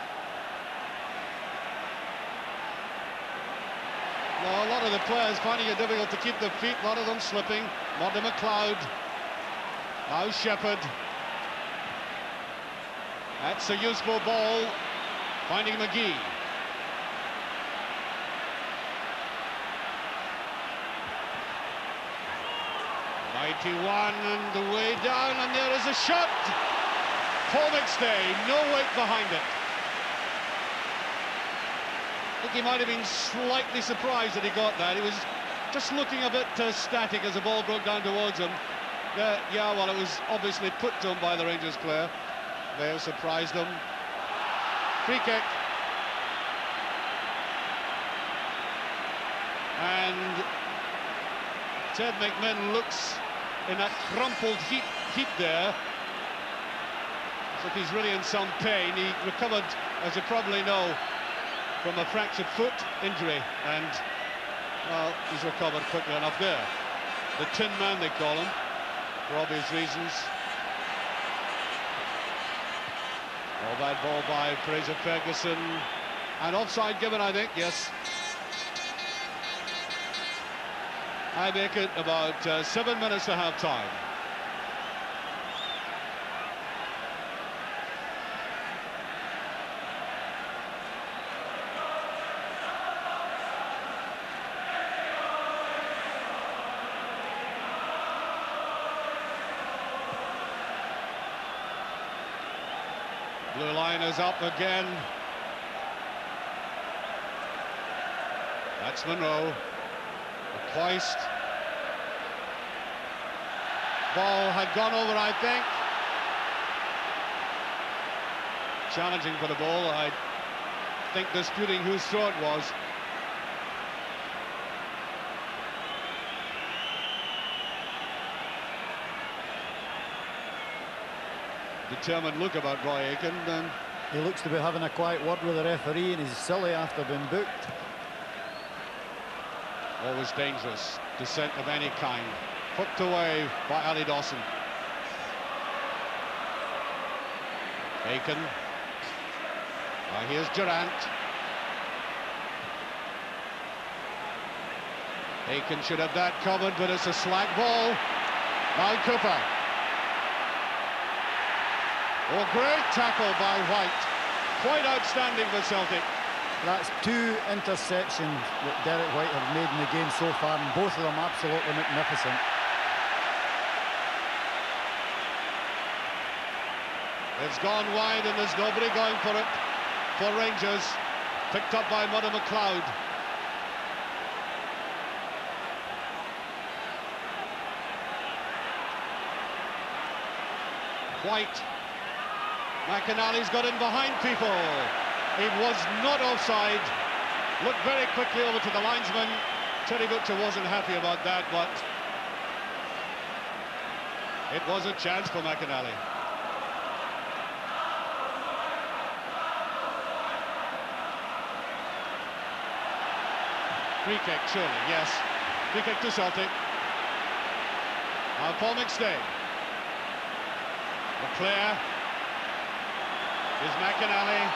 Well, a lot of the players finding it difficult to keep their feet, a lot of them slipping. Martin McLeod, now Shepherd. That's a useful ball, finding McGee. Mighty one, and the way down, and there is a shot. Paul McStay, no weight behind it. I think he might have been slightly surprised that he got that. He was just looking a bit static as the ball broke down towards him. Yeah, well, it was obviously put to him by the Rangers player. They have surprised him. Free kick. And Ted McMinn looks in that crumpled heap there. Looks like he's really in some pain. He recovered, as you probably know, from a fractured foot injury, and well, he's recovered quickly enough there. The Tin Man, they call him, for obvious reasons. Oh, bad ball by Fraser Ferguson, and offside given, I think. Yes, I make it about 7 minutes to half time. Blue line is up again. That's Monroe. Coist. Ball had gone over, I think. Challenging for the ball. I think disputing whose throw it was. Determined look about Roy Aiken, and he looks to be having a quiet word with the referee, and he's silly after being booked. Always dangerous, dissent of any kind. Hooked away by Ali Dawson. Aiken. Here's Durant. Aiken should have that covered, but it's a slack ball. Now Cooper. Oh, great tackle by White. Quite outstanding for Celtic. That's 2 interceptions that Derek White have made in the game so far, and both of them absolutely magnificent. It's gone wide, and there's nobody going for it for Rangers. Picked up by Martin McLeod. White. McInally's got in behind people. He was not offside. Looked very quickly over to the linesman. Terry Butcher wasn't happy about that, but it was a chance for McInally. Free kick, surely, yes. Free kick to Celtic. Now Paul McStay. McClare. Is McInally.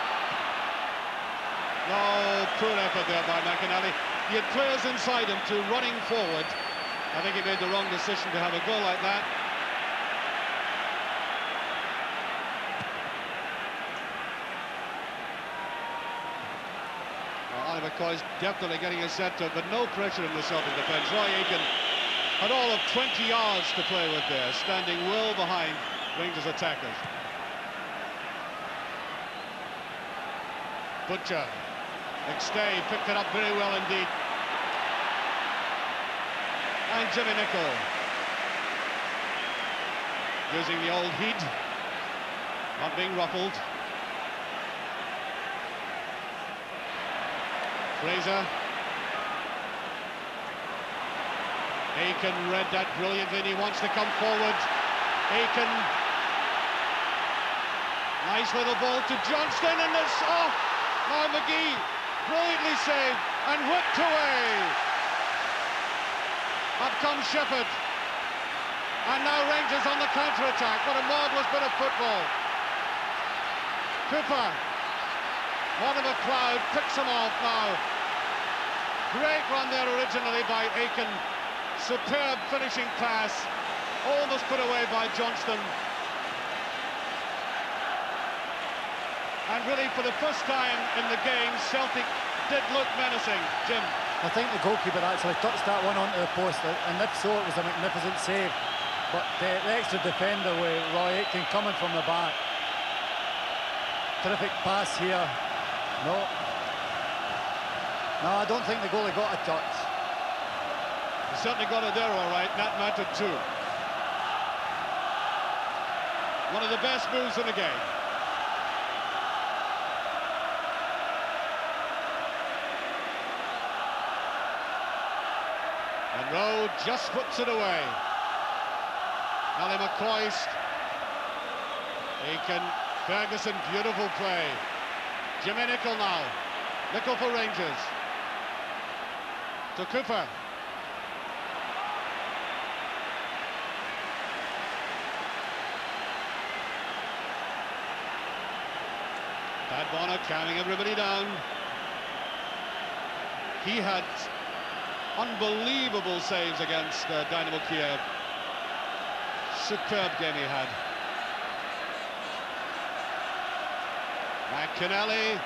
No, poor effort there by McInally. He had players inside him to running forward. I think he made the wrong decision to have a goal like that. Well, Oliver McCoy's definitely getting a set to, but no pressure in the Celtic defence. Roy Aitken had all of 20 yards to play with there, standing well behind Rangers attackers. Butcher, McStay picked it up very well indeed. And Jimmy Nicholl using the old heat, not being ruffled. Fraser. Aiken read that brilliantly, and he wants to come forward. Aiken. Nice little ball to Johnston, and it's off. Now McGee brilliantly saved and whipped away. Up comes Shepherd. And now Rangers on the counter-attack. What a marvellous bit of football. Cooper. One of a cloud picks him off now. Great run there originally by Aiken. Superb finishing pass. Almost put away by Johnston. And really, for the first time in the game, Celtic did look menacing. Jim? I think the goalkeeper actually touched that one onto the post, and if so, it was a magnificent save. But the extra defender with Roy Aitken coming from the back. Terrific pass here. No, I don't think the goalie got a touch. He certainly got it there, all right. That mattered too. One of the best moves in the game. And Rowe just puts it away. Ali McCoist. Aiken, Ferguson, beautiful play. Jimmy Nicholl now. Nicholl for Rangers. To Cooper. Pat Bonner calming everybody down. He had unbelievable saves against Dynamo Kiev. Superb game he had. McInally.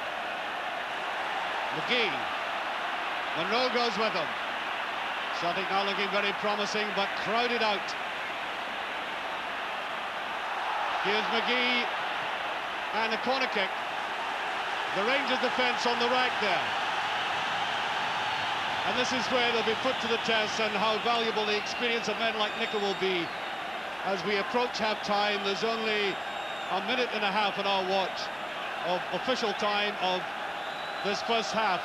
McGee. Monroe goes with him. Celtic now looking very promising, but crowded out. Here's McGee. And the corner kick. The Rangers defence on the right there. And this is where they'll be put to the test, and how valuable the experience of men like Nicholl will be. As we approach half-time, there's only a minute and a half on our watch of official time of this first half.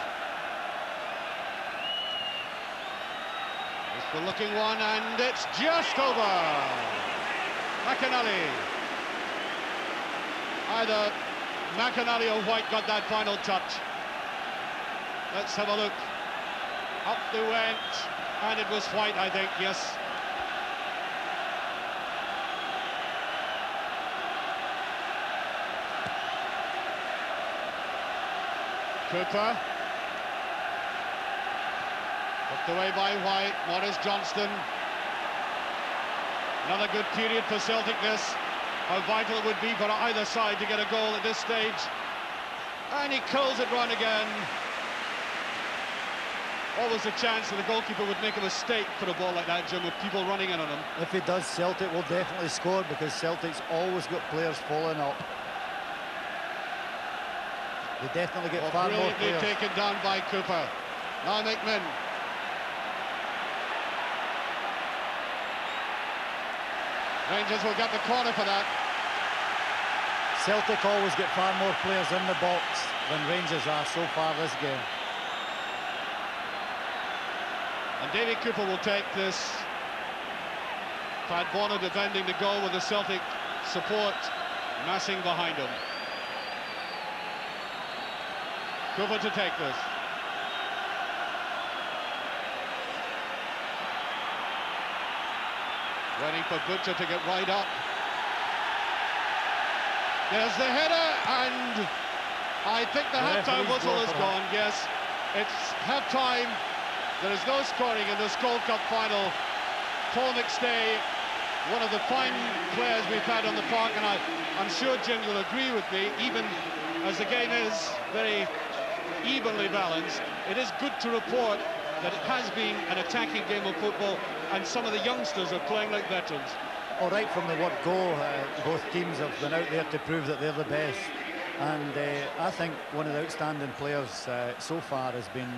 It's the looking one, and it's just over. McInally. Either McInally or White got that final touch. Let's have a look. Up they went, and it was White, I think, yes. Cooper. Put away by White. Maurice Johnston. Another good period for Celtic this. How vital it would be for either side to get a goal at this stage. And he curls it round again. Always a chance that the goalkeeper would make a mistake for a ball like that, Jim, with people running in on him. If he does, Celtic will definitely score, because Celtic's always got players falling up. They definitely get far more players. Brilliantly taken down by Cooper. Now McMinn. Rangers will get the corner for that. Celtic always get far more players in the box than Rangers are so far this game. And Davy Cooper will take this. Pat Bonner defending the goal with the Celtic support massing behind him. Cooper to take this. Waiting for Butcher to get right up. There's the header, and I think the half-time whistle is gone. Yes, it's half-time. There is no scoring in this Gold Cup final. Paul McStay, one of the fine players we've had on the park, and I'm sure, Jim, you'll agree with me, even as the game is very evenly balanced. It is good to report that it has been an attacking game of football, and some of the youngsters are playing like veterans. Well, right from the word go, both teams have been out there to prove that they're the best. And I think one of the outstanding players so far has been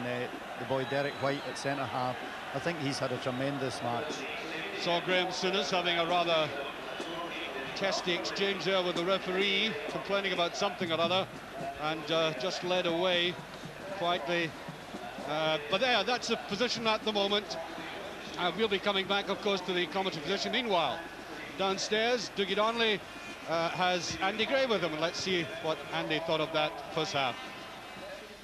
the boy Derek White at centre-half. I think he's had a tremendous match. Saw Graham Souness having a rather testy exchange there with the referee, complaining about something or other, and just led away quietly. But there, that's the position at the moment. We'll be coming back, of course, to the commentary position. Meanwhile, downstairs, Dougie Donnelly has Andy Gray with him, and let's see what Andy thought of that first half.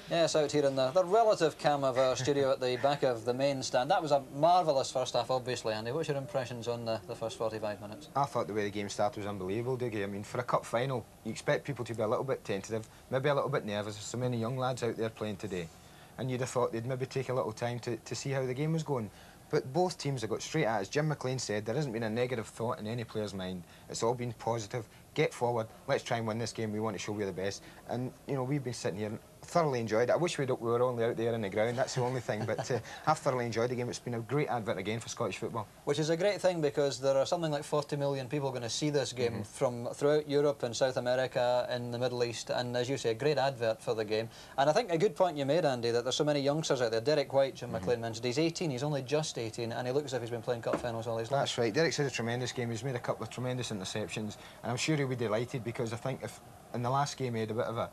Yes, out here in the relative cam of our studio at the back of the main stand. That was a marvellous first half, obviously, Andy. What's your impressions on the first 45 minutes? I thought the way the game started was unbelievable, Dougie. I mean, for a cup final, you expect people to be a little bit tentative, maybe a little bit nervous. There's so many young lads out there playing today, and you'd have thought they'd maybe take a little time to see how the game was going. But both teams have got straight at it. As Jim McLean said, there hasn't been a negative thought in any player's mind. It's all been positive. Get forward, let's try and win this game. We want to show we're the best. And, you know, we've been sitting here and thoroughly enjoyed it. I wish we were only out there in the ground, that's the only thing. But I've thoroughly enjoyed the game. It's been a great advert again for Scottish football. Which is a great thing, because there are something like 40 million people going to see this game from throughout Europe and South America and the Middle East. And as you say, a great advert for the game. And I think a good point you made, Andy, that there's so many youngsters out there. Derek White, Jim McLean mentioned, he's 18, he's only just 18, and he looks as if he's been playing cup finals all his life. That's right. Derek's had a tremendous game. He's made a couple of tremendous interceptions, and I'm sure he'll be delighted, because I think if in the last game he had a bit of a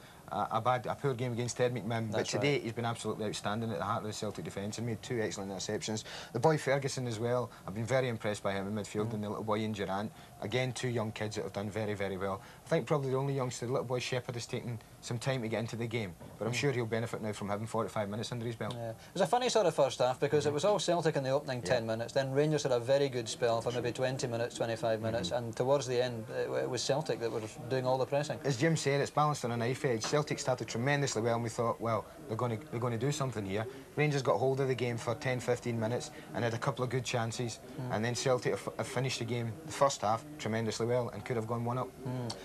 poor game against Ted McMahon, but today he's been absolutely outstanding at the heart of the Celtic defence and made 2 excellent interceptions. The boy Ferguson as well, I've been very impressed by him in midfield, and the little boy Ian Durant. Again, 2 young kids that have done very, very well. I think probably the only youngster, the little boy Shepherd, has taken some time to get into the game, but I'm sure he'll benefit now from having 45 minutes under his belt. Yeah. It was a funny sort of first half, because it was all Celtic in the opening 10 minutes, then Rangers had a very good spell for maybe 20 minutes, 25 minutes, and towards the end it was Celtic that were doing all the pressing. As Jim said, it's balanced on a knife edge. Celtic started tremendously well, and we thought, well, they're going to do something here. Rangers got hold of the game for 10-15 minutes and had a couple of good chances, and then Celtic have finished the game, the first half, tremendously well, and could have gone 1-up.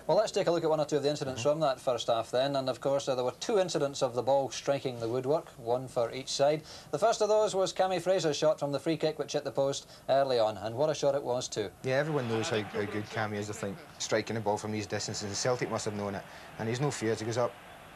Well, let's take a look at 1 or 2 of the incidents from that first half then, and of course there were 2 incidents of the ball striking the woodwork, 1 for each side. The first of those was Cammy Fraser's shot from the free kick, which hit the post early on, and what a shot it was too. Yeah, everyone knows how good Cammy is, I think, striking the ball from these distances, and Celtic must have known it, and he's no fears. He goes up.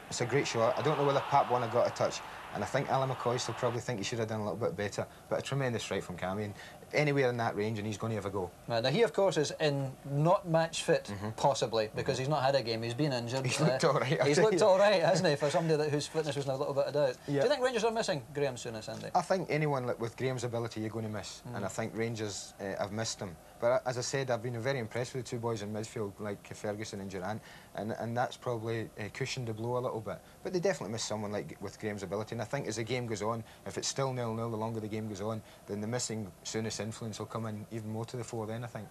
It's a great shot. I don't know whether Pat Bonner got a touch, and I think Alan McCoy still probably think he should have done a little bit better, but a tremendous strike from Cammy, and anywhere in that range, and he's going to have a go. Now he, of course, is in not match fit, possibly, because he's not had a game. He's been injured. He's looked all right. He's looked all right, hasn't he, for somebody whose fitness was in a little bit of doubt. Yeah. Do you think Rangers are missing Graham Souness, Andy? I think anyone with Graham's ability you're going to miss, and I think Rangers have missed him. But as I said, I've been very impressed with the 2 boys in midfield, like Ferguson and Durant, and that's probably cushioned the blow a little bit. But they definitely miss someone like with Graham's ability, and I think as the game goes on, if it's still 0-0, the longer the game goes on, then the missing Souness influence will come in even more to the fore then, I think.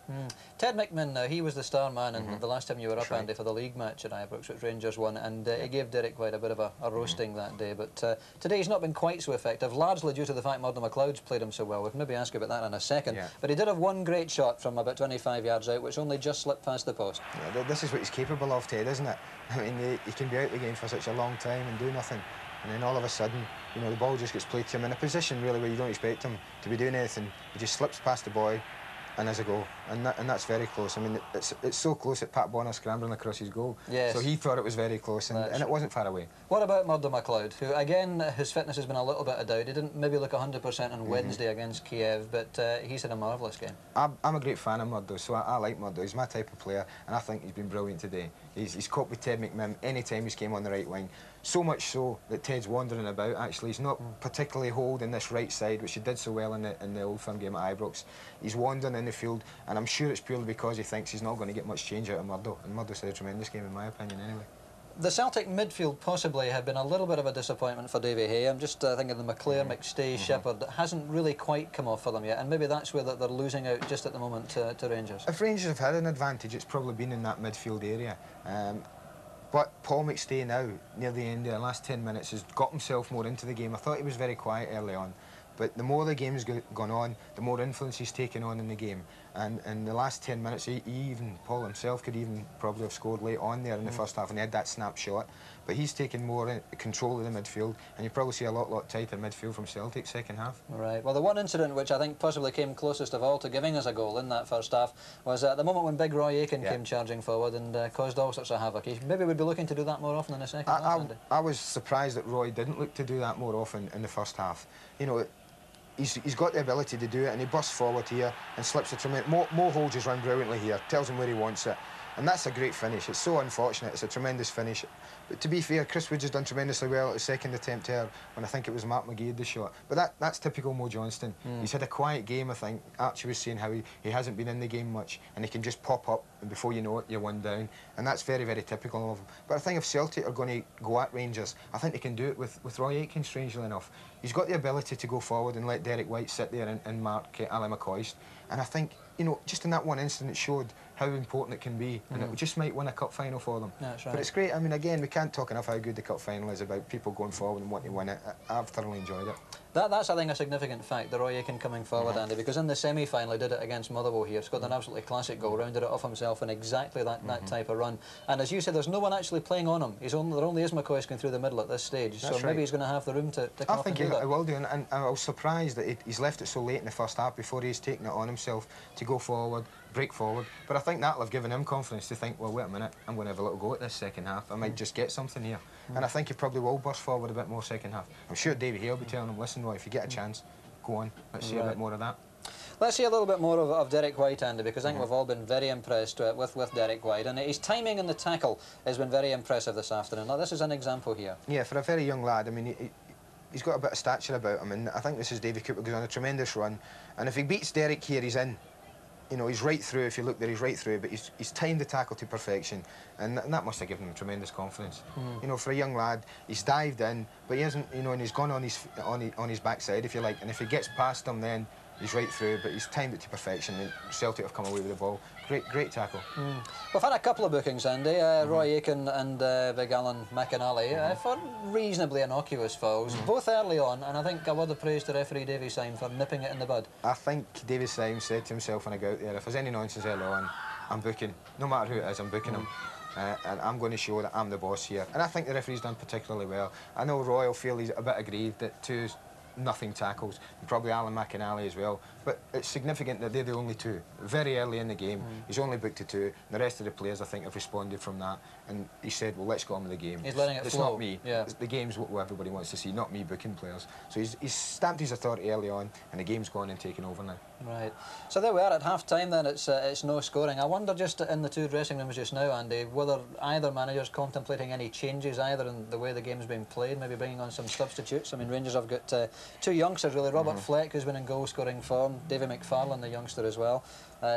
Ted McMahon, he was the star man, and the last time you were up, Andy, for the league match at Ibrox, which Rangers won, and he gave Derek White a bit of a roasting that day. But today he's not been quite so effective, largely due to the fact Murdo McLeod's played him so well. We'll maybe ask you about that in a second. But he did have 1 great shot from about 25 yards out, which only just slipped past the post. Yeah, this is what he's capable of, Ted, isn't it? I mean, he can be out the game for such a long time and do nothing, and then all of a sudden, you know, the ball just gets played to him in a position really where you don't expect him to be doing anything. He just slips past the boy and has a goal, and that's very close. I mean, it's so close that Pat Bonner scrambling across his goal. Yes. So he thought it was very close, and it wasn't far away. What about Murdo McLeod, who again his fitness has been a little bit of doubt. He didn't maybe look 100% on Wednesday against Kiev, but he's had a marvellous game. I'm a great fan of Murdo, so I like Murdo. He's my type of player, and I think he's been brilliant today. He's coped with Ted McMahon any time he's came on the right wing. So much so that Ted's wandering about, actually. He's not particularly holding this right side, which he did so well in the Old Firm game at Ibrox. He's wandering in the field, and I'm sure it's purely because he thinks he's not going to get much change out of Murdo. And Murdo's had a tremendous game, in my opinion, anyway. The Celtic midfield possibly had been a little bit of a disappointment for Davy Hay. I'm just thinking of the McClare, McStay, Shepherd, that hasn't really quite come off for them yet, and maybe that's where they're losing out just at the moment to Rangers. If Rangers have had an advantage, it's probably been in that midfield area. But Paul McStay now, near the end of the last 10 minutes, has got himself more into the game. I thought he was very quiet early on, But the more the game's gone on, the more influence he's taken on in the game. And in the last 10 minutes, he even, Paul himself, could even probably have scored late on there in the first half, and he had that snapshot. But he's taken more control of the midfield, and you probably see a lot tighter midfield from Celtic second half. Right. Well, the one incident which I think possibly came closest of all to giving us a goal in that first half was at the moment when Big Roy Aitken came charging forward and caused all sorts of havoc. He maybe would be looking to do that more often in the second half, Andy. I was surprised that Roy didn't look to do that more often in the first half. You know, he's got the ability to do it, and he busts forward here and slips a tremendous... Mo holds his run brilliantly here, tells him where he wants it. And that's a great finish. It's so unfortunate. It's a tremendous finish. But to be fair, Chris Woods has done tremendously well at the second attempt there when I think it was Mark McGee had the shot. But that's typical Mo Johnston. He's had a quiet game, I think. Archie was saying how he hasn't been in the game much, and he can just pop up, and before you know it, you're one down. And that's very, very typical of him. But I think if Celtic are going to go at Rangers, I think they can do it with Roy Aitken, strangely enough. He's got the ability to go forward and let Derek White sit there and mark Ali McCoist. And I think, you know, just in that one instant, it showed how important it can be, and it just might win a cup final for them. That's right. But it's great. I mean, again, we can't talk enough how good the cup final is, about people going forward and wanting to win it. I've thoroughly enjoyed it. That's, I think, a significant fact, the Roy Aitken coming forward, Andy, because in the semi-final he did it against Motherwell here, scored an absolutely classic goal, rounded it off himself in exactly that type of run. And as you said, there's no one actually playing on him. There only is McCoist going through the middle at this stage, so maybe he's going to have the room to come up and do that. I think he will do, and I was surprised that he's left it so late in the first half before he's taken it on himself to go forward, break forward. But I think that'll have given him confidence to think, well, wait a minute, I'm going to have a little go at this second half. I might just get something here. And I think he probably will burst forward a bit more second half. I'm sure Davy Hay will be telling him, listen, Roy, if you get a chance, go on. Let's see a bit more of that. Let's see a little bit more of Derek White, Andy, because I think we've all been very impressed with Derek White. And his timing in the tackle has been very impressive this afternoon. Now, this is an example here. Yeah, for a very young lad, I mean, he's got a bit of stature about him. And I think this is Davy Cooper goes on a tremendous run. And if he beats Derek here, he's in. You know, he's right through. If you look there, he's right through. But he's timed the tackle to perfection, and that must have given him tremendous confidence. You know, for a young lad, he's dived in, but he hasn't. You know, and he's gone on his backside, if you like. And if he gets past him, then he's right through. But he's timed it to perfection. And Celtic have come away with the ball. Great tackle. We've had a couple of bookings, Andy. Roy Aitken and Big Alan McInally for reasonably innocuous fouls, both early on, and I think a word of praise to referee Davy Syme for nipping it in the bud. I think Davy Syme said to himself when I got out there, if there's any nonsense early on, I'm booking. No matter who it is, I'm booking him. And I'm going to show that I'm the boss here. And I think the referee's done particularly well. I know Roy will feel he's a bit aggrieved at nothing tackles, and probably Alan McInally as well. But it's significant that they're the only two. Very early in the game, he's only booked to two. The rest of the players, I think, have responded from that. And he said, well, let's go on with the game. He's letting it flow. It's not me. The game's what everybody wants to see, not me booking players. So he's stamped his authority early on, and the game's gone and taken over now. Right. So there we are at half-time then. It's no scoring. I wonder just in the two dressing rooms just now, Andy, whether either manager's contemplating any changes either in the way the game's being played, maybe bringing on some substitutes. I mean, Rangers have got two youngsters really, Robert Fleck, who's been in goal-scoring form, David McFarlane, the youngster as well.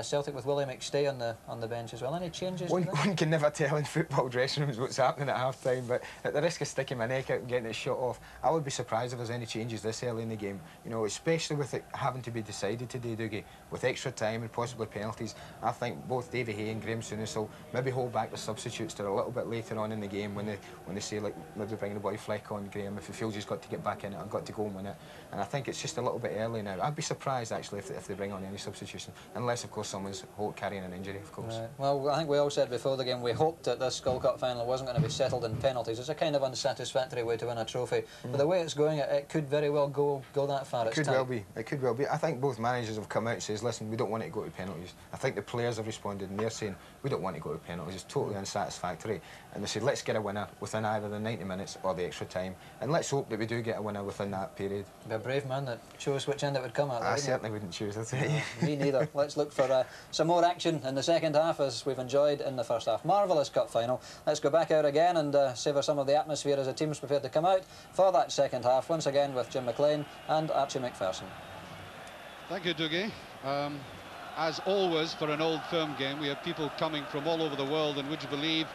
Celtic with Willie McStay on the bench as well. Any changes? One can never tell in football dressing rooms what's happening at half-time, but at the risk of sticking my neck out and getting it shut off, I would be surprised if there's any changes this early in the game. You know, especially with it having to be decided today, Dougie, with extra time and possibly penalties. I think both Davy Hay and Graham Souness will maybe hold back the substitutes to a little bit later on in the game when they say, like, maybe bring the boy Fleck on, Graham, if he feels he's got to get back in it, I've got to go and win it. And I think it's just a little bit early now. I'd be surprised, actually, if they bring on any substitution, unless, of course, someone's carrying an injury, of course. Right. Well, I think we all said before the game we hoped that this Skull Cup final wasn't going to be settled in penalties. It's a kind of unsatisfactory way to win a trophy. But the way it's going, it could very well go that far. It could well be. It could well be. I think both managers have come out and says, listen, we don't want it to go to penalties. I think the players have responded and they're saying, we don't want it to go to penalties. It's totally unsatisfactory. And they said, let's get a winner within either the 90 minutes or the extra time. And let's hope that we do get a winner within that period. Be a brave man that chose which end it would come at. I certainly wouldn't choose it. Me neither. Let's look for some more action in the second half as we've enjoyed in the first half. Marvellous cup final. Let's go back out again and savour some of the atmosphere as the team's prepared to come out for that second half. Once again with Jim McLean and Archie McPherson. Thank you, Dougie. As always, for an Old Firm game, we have people coming from all over the world, and would you believe,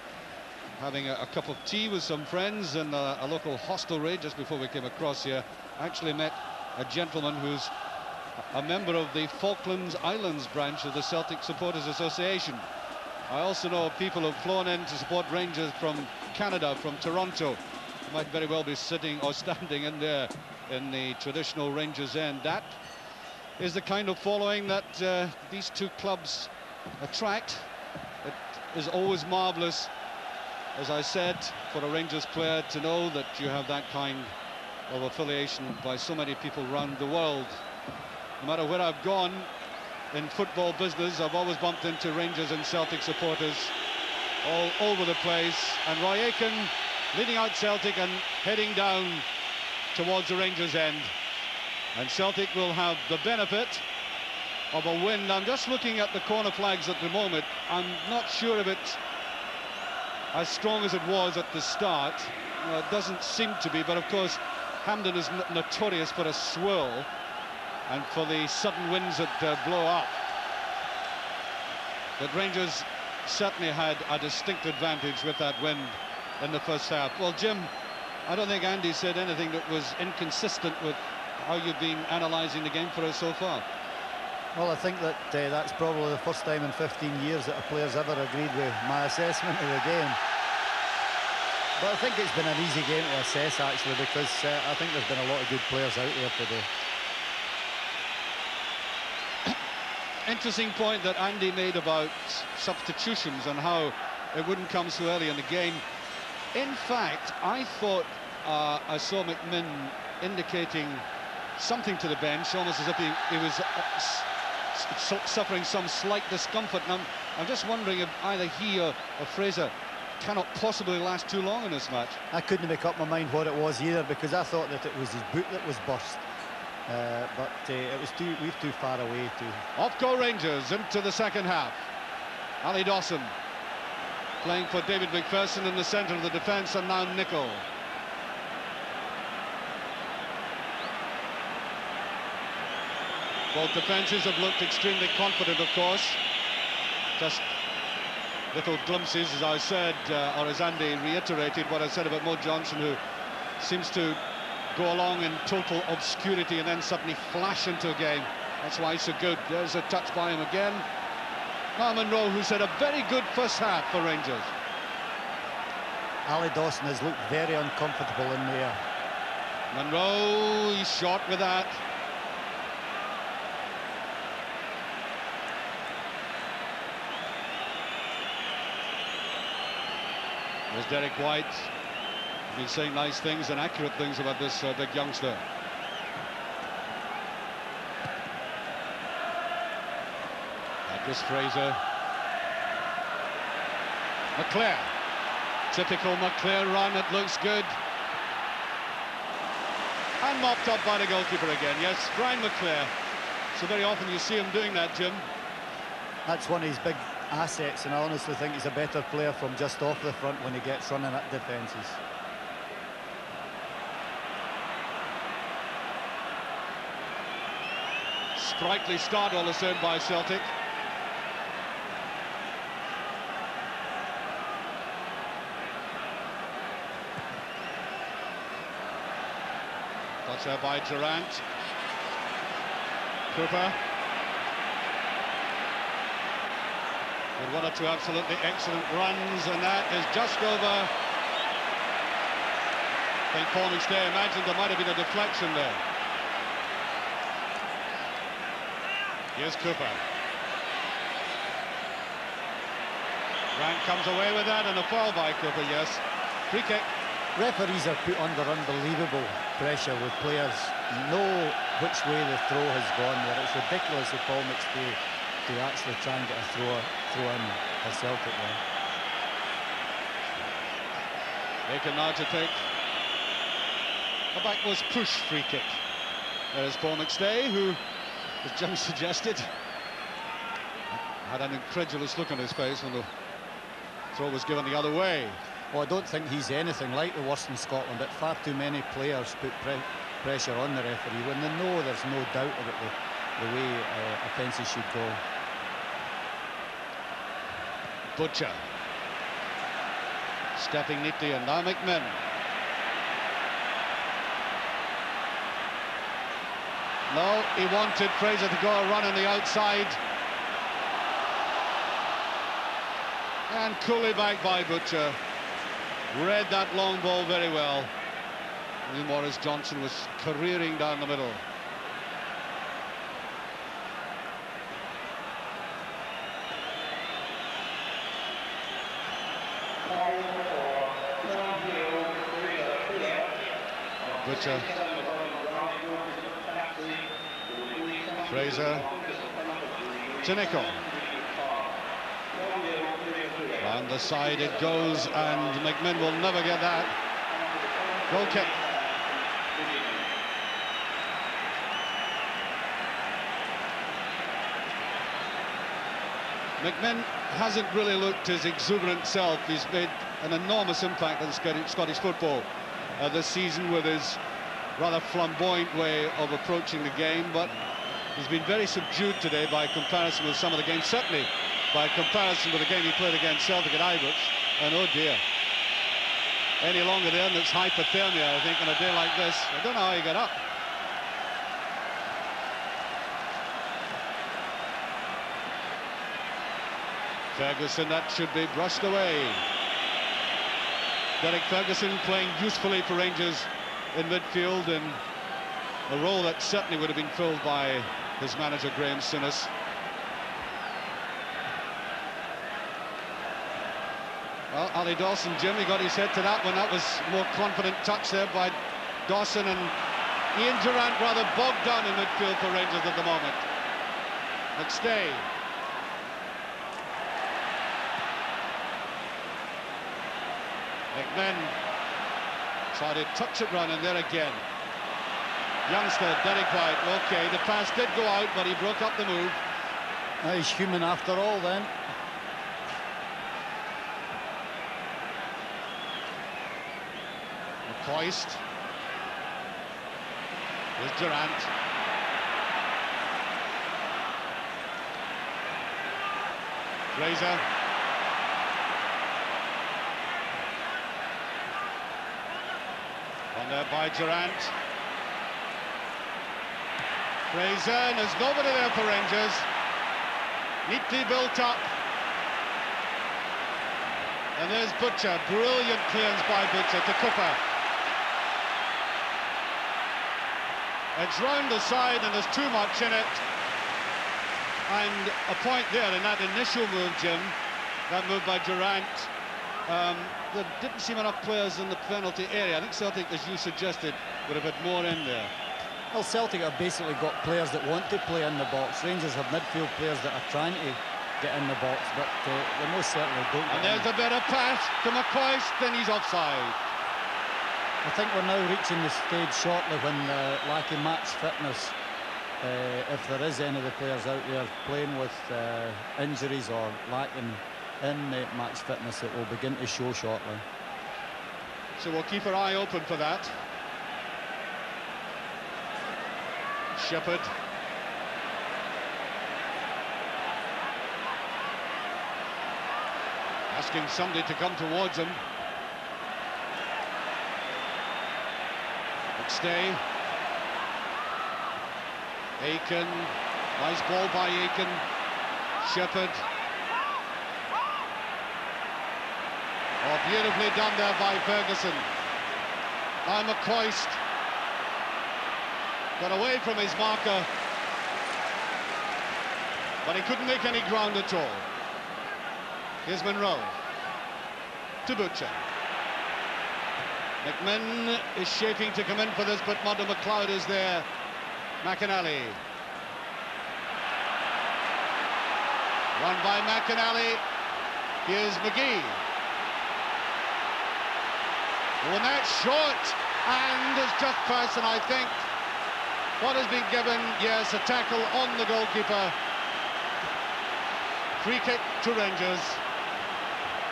having a cup of tea with some friends in a local hostelry just before we came across here. I actually met a gentleman who's a member of the Falklands Islands branch of the Celtic Supporters Association. I also know people who've flown in to support Rangers from Canada, from Toronto. Might very well be sitting or standing in there in the traditional Rangers end. That is the kind of following that these two clubs attract. It is always marvellous, as I said, for a Rangers player to know that you have that kind of affiliation by so many people around the world. No matter where I've gone in football business, I've always bumped into Rangers and Celtic supporters all over the place. And Roy Aitken leading out Celtic and heading down towards the Rangers end. And Celtic will have the benefit of a win. I'm just looking at the corner flags at the moment. I'm not sure if it's as strong as it was at the start. It doesn't seem to be, but of course Hampden is notorious for a swirl and for the sudden winds that blow up. But Rangers certainly had a distinct advantage with that wind in the first half. Well, Jim, I don't think Andy said anything that was inconsistent with how you've been analysing the game for us so far. Well, I think that that's probably the first time in 15 years that a player's ever agreed with my assessment of the game. But I think it's been an easy game to assess, actually, because I think there's been a lot of good players out there today. Interesting point that Andy made about substitutions and how it wouldn't come so early in the game. In fact, I thought I saw McMinn indicating something to the bench, almost as if he was suffering some slight discomfort. And I'm just wondering if either he or Fraser cannot possibly last too long in this match. I couldn't make up my mind what it was either, because I thought that it was his boot that was burst. But it was we're too far away to... Off go Rangers into the second half. Ali Dawson playing for David McPherson in the centre of the defence, and now Nicol. Both defences have looked extremely confident, of course. Just little glimpses, as I said, or as Andy reiterated what I said about Mo Johnson, who seems to go along in total obscurity and then suddenly flash into a game. That's why he's so good. There's a touch by him again. Now Monroe, who's had a very good first half for Rangers. Ali Dawson has looked very uncomfortable in there. Monroe, he's short with that. There's Derek White. Been saying nice things and accurate things about this big youngster. Marcus Fraser. McClair. Typical McClair run, it looks good. And mopped up by the goalkeeper again. Yes, Brian McClair. So very often you see him doing that, Jim. That's one of his big assets, and I honestly think he's a better player from just off the front when he gets running at defences. Sprightly start all the same by Celtic. Touch there by Durant. Cooper. With one or two absolutely excellent runs, and that is just over. I think Paul McStay imagined there might have been a deflection there. Here's Cooper. Grant comes away with that, and a foul by Cooper, yes. Free kick. Referees are put under unbelievable pressure with players know which way the throw has gone there. It's ridiculous of Paul McStay to actually try and get a throw in for Celtic there. They can now to take a backwards push free kick. There's Paul McStay, who, as Jim suggested, had an incredulous look on his face when the throw was given the other way. Well, I don't think he's anything like the worst in Scotland, but far too many players put pressure on the referee when they know there's no doubt about the way offences should go. Butcher stepping neatly, and now McMinn. No, he wanted Fraser to go a run on the outside. And coolly back by Butcher. Read that long ball very well. Morris Johnson was careering down the middle. Butcher. Fraser. To Nicol. Round the side it goes, and McMinn will never get that. Goal kick. McMinn hasn't really looked his exuberant self. He's made an enormous impact on Scottish football this season with his rather flamboyant way of approaching the game, but he's been very subdued today by comparison with some of the games, certainly by comparison with the game he played against Celtic at Ibrox. And oh dear, any longer there and it's hypothermia, I think, on a day like this. I don't know how he got up. Ferguson, that should be brushed away. Derek Ferguson playing usefully for Rangers in midfield in a role that certainly would have been filled by his manager Graham Souness. Well, Ali Dawson, Jim, he got his head to that one. That was a more confident touch there by Dawson, and Ian Durrant rather bogged down in midfield for Rangers at the moment. McStay. McMinn tried to touch it run, and there again. Youngster, Derek White, okay, the pass did go out, but he broke up the move. He's human after all, then. McCoist. Here's Durrant. Fraser. On there by Durrant. Fraser, and there's nobody there for Rangers. Neatly built up. And there's Butcher. Brilliant clearance by Butcher to Cooper. It's round the side and there's too much in it. And a point there in that initial move, Jim, that move by Durrant. There didn't seem enough players in the penalty area. I think Celtic, as you suggested, would have had more in there. Well, Celtic have basically got players that want to play in the box. Rangers have midfield players that are trying to get in the box, but they most certainly don't. And there's a better pass to McCoist, then he's offside. I think we're now reaching the stage shortly when lacking match fitness, if there is any of the players out there playing with injuries or lacking in match fitness, it will begin to show shortly. So we'll keep our eye open for that. Shepherd. Asking somebody to come towards him. McStay. Aiken. Nice ball by Aiken. Shepherd. Oh, beautifully done there by Ferguson. By McCoist. Got away from his marker, but he couldn't make any ground at all. Here's Monroe to Butcher. McMinn is shaping to come in for this, but Murdo McLeod is there. McInally. Run by McInally. Here's McGee. Oh, and that's short, and it's just past, and I think what has been given, yes, a tackle on the goalkeeper. Free kick to Rangers.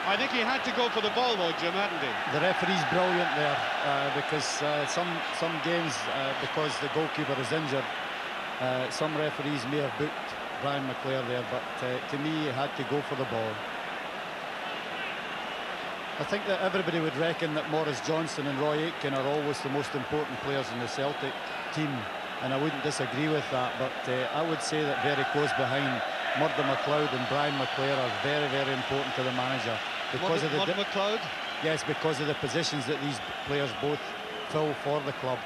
I think he had to go for the ball though, Jim, hadn't he? The referee's brilliant there, because some games, because the goalkeeper is injured, some referees may have booked Brian McClair there, but to me, he had to go for the ball. I think that everybody would reckon that Morris Johnson and Roy Aitken are always the most important players in the Celtic team, and I wouldn't disagree with that, but I would say that very close behind, Murdo McLeod and Brian McClair are very, very important to the manager. Because Murdo McLeod? Yes, because of the positions that these players both full for the club.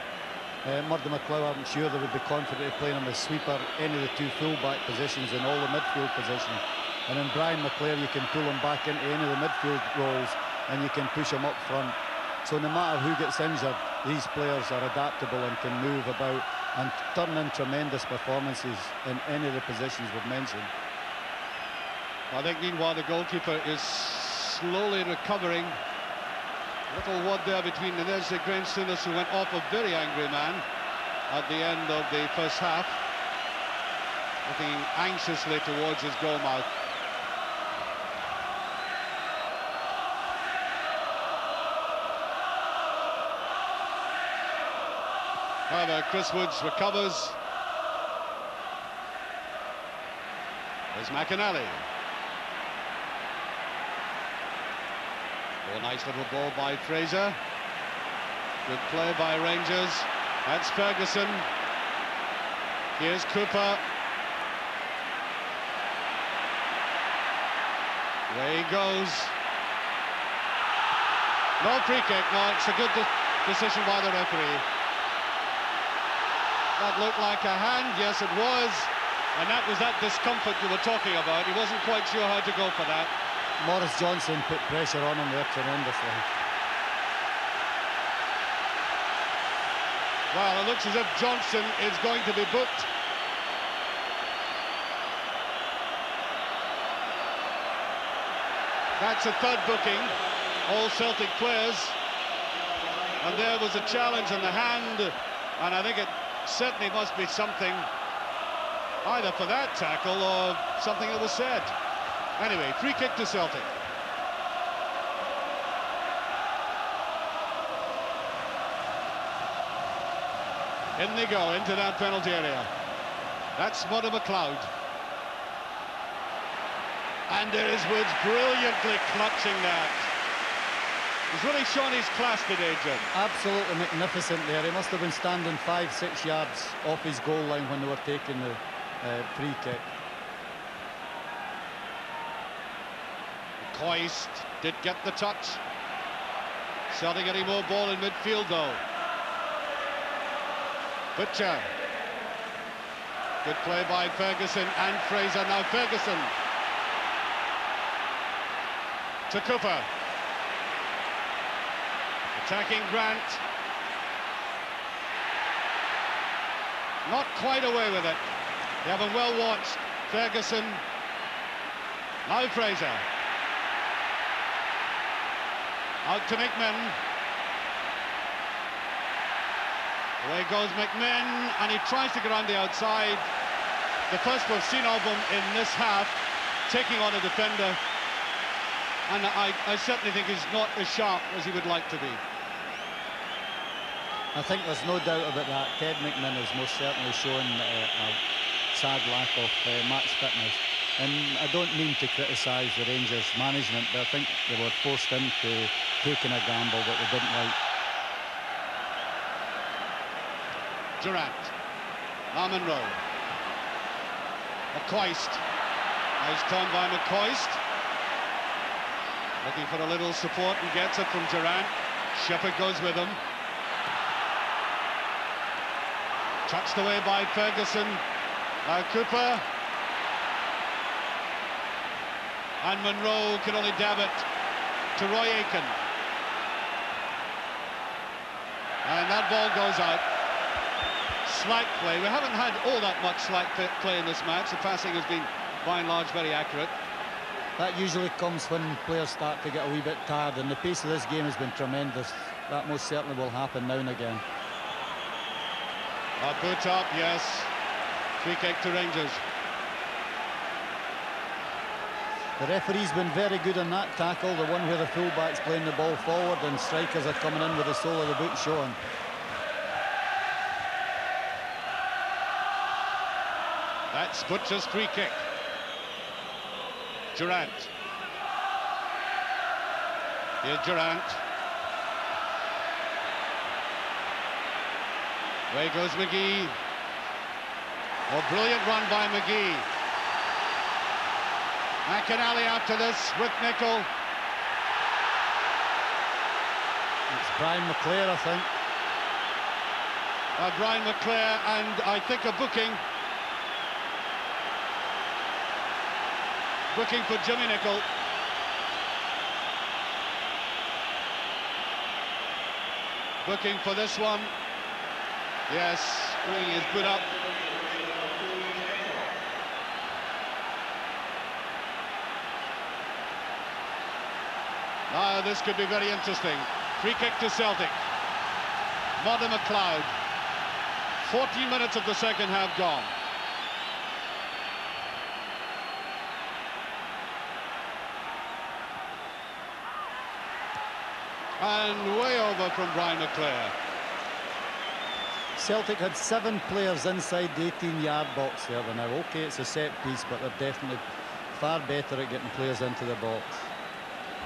Murdo McLeod, I'm sure they would be confident of playing him as sweeper, any of the two full-back positions and all the midfield positions. And then Brian McClare, you can pull him back into any of the midfield roles and you can push him up front. So no matter who gets injured, these players are adaptable and can move about and turn in tremendous performances in any of the positions we've mentioned. I think meanwhile the goalkeeper is slowly recovering. Little word there between Inez de Greenstunis, who went off a very angry man at the end of the first half, looking anxiously towards his goal mouth. However, Chris Woods recovers. There's McInally. Oh, nice little ball by Fraser. Good play by Rangers. That's Ferguson. Here's Cooper. Away he goes. No free kick. No, it's a good decision by the referee. That looked like a hand. Yes, it was. And that was that discomfort you were talking about. He wasn't quite sure how to go for that. Morris Johnson put pressure on him there tremendously. Well, it looks as if Johnson is going to be booked. That's a third booking, all Celtic players. And there was a challenge in the hand, and I think it certainly must be something either for that tackle or something that was said. Anyway, free kick to Celtic. In they go, into that penalty area. That's Murdo McLeod. And there is Woods brilliantly clutching that. He's really shown his class today, Jim. Absolutely magnificent there. He must have been standing 5-6 yards off his goal line when they were taking the free kick. Coist did get the touch. Celtic getting more ball in midfield though. Butcher. Good play by Ferguson and Fraser. Now Ferguson to Cooper. Attacking Grant. Not quite away with it. They have him well watched. Ferguson. Now Fraser. Out to McMinn. Away goes McMinn, and he tries to get on the outside. The first we've seen of him in this half, taking on a defender. And I certainly think he's not as sharp as he would like to be. I think there's no doubt about that. Ted McMinn has most certainly shown a sad lack of match fitness. And I don't mean to criticise the Rangers management, but I think they were forced into taking a gamble that they didn't like. Durant. Now Monroe. McCoist. Nice turn by McCoist. Looking for a little support and gets it from Durant. Shepherd goes with him. Touched away by Ferguson. Now Cooper. And Monroe can only dab it to Roy Aitken. And that ball goes out. Slack play. We haven't had all that much slack play in this match. The passing has been, by and large, very accurate. That usually comes when players start to get a wee bit tired, and the pace of this game has been tremendous. That most certainly will happen now and again. A boot up, yes. Free kick to Rangers. The referee's been very good on that tackle, the one where the fullback's playing the ball forward and strikers are coming in with the sole of the boot showing. That's Butcher's free kick. Durant. Here's Durant. Away goes McGee. Oh, brilliant run by McGee. McInally after this with Nicol. It's Brian McClare, I think. Brian McClare, and I think a booking for Jimmy Nicholl. Booking for this one. Yes, bringing his boot up. Now this could be very interesting. Free kick to Celtic. Modern McLeod. 14 minutes of the second half gone. And way over from Brian McClare. Celtic had 7 players inside the 18-yard box there. Now, okay, it's a set piece, but they're definitely far better at getting players into the box.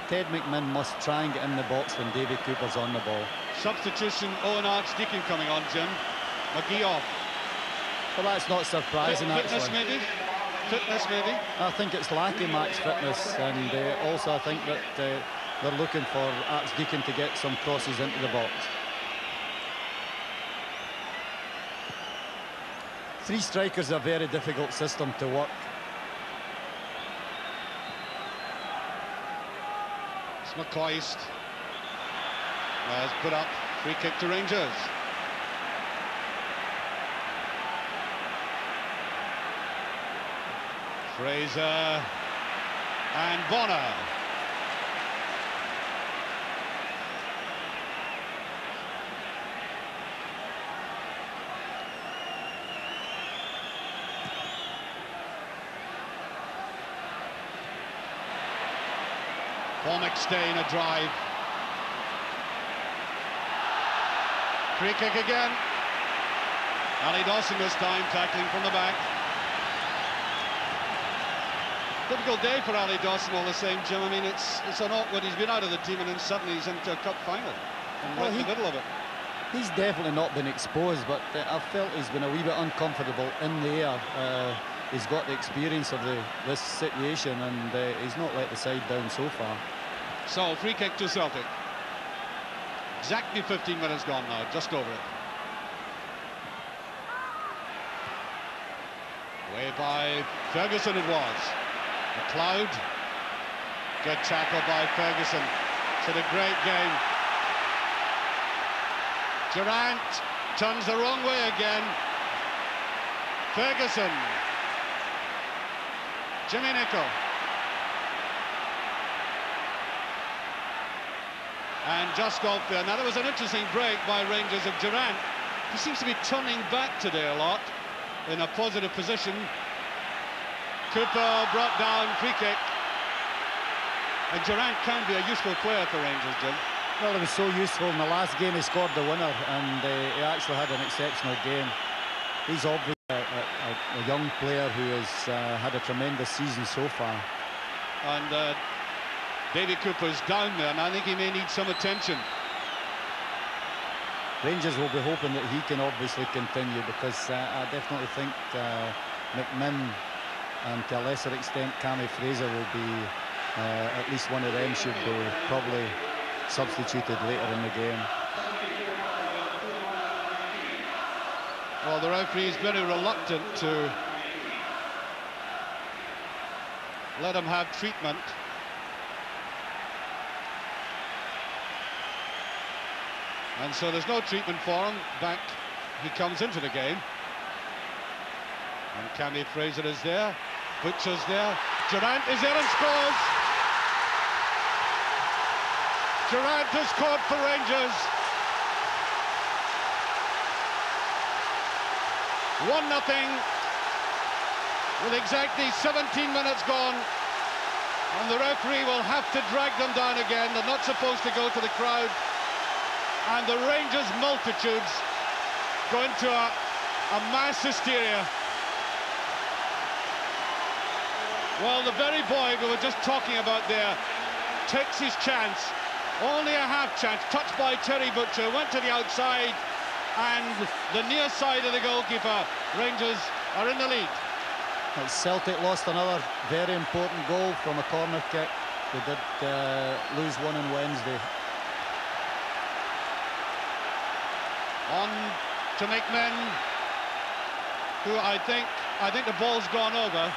Ted McMinn must try and get in the box when Davy Cooper's on the ball. Substitution, Owen Archdeacon coming on, Jim. McGee off. Well, that's not surprising, Fitness actually. maybe? Fitness maybe? I think it's lacking match fitness, and also I think that they're looking for Archdeacon to get some crosses into the box. 3 strikers is a very difficult system to work. It's McCoist. Has put up. Free kick to Rangers. Fraser and Bonner. Paul McStain, a drive. Free kick again. Ali Dawson this time, tackling from the back. Difficult day for Ali Dawson all the same, Jim. I mean, it's an awkward, he's been out of the team and then suddenly he's into a cup final. And right in the middle of it. He's definitely not been exposed, but I felt he's been a wee bit uncomfortable in the air. He's got the experience of this situation, and he's not let the side down so far. So, free kick to Celtic. Exactly 15 minutes gone now, just over it. Away by Ferguson it was. McLeod. Good tackle by Ferguson. It's had a great game. Durant turns the wrong way again. Ferguson. Jimmy Nicholl. And just off there. Now, that was an interesting break by Rangers of Durant. He seems to be turning back today a lot in a positive position. Cooper brought down, free kick. And Durant can be a useful player for Rangers, Jim. Well, he was so useful. In the last game, he scored the winner, and he actually had an exceptional game. He's obviously a young player who has had a tremendous season so far. And Davy Cooper's down there, and I think he may need some attention. Rangers will be hoping that he can obviously continue, because I definitely think McMinn and to a lesser extent Cammy Fraser will be, at least one of them should be probably substituted later in the game. Well, the referee is very reluctant to let him have treatment. And so there's no treatment for him. Back he comes into the game. And Cammy Fraser is there. Butcher's there. Durant is there and scores. Durant has scored for Rangers. 1-0 with exactly 17 minutes gone. And the referee will have to drag them down again. They're not supposed to go to the crowd. And the Rangers multitudes go into a mass hysteria. Well, the very boy we were just talking about there takes his chance. Only a half chance, touched by Terry Butcher, went to the outside, and the near side of the goalkeeper. Rangers are in the lead. Celtic lost another very important goal from a corner kick. They did lose one on Wednesday. On to McMinn, who I think the ball's gone over.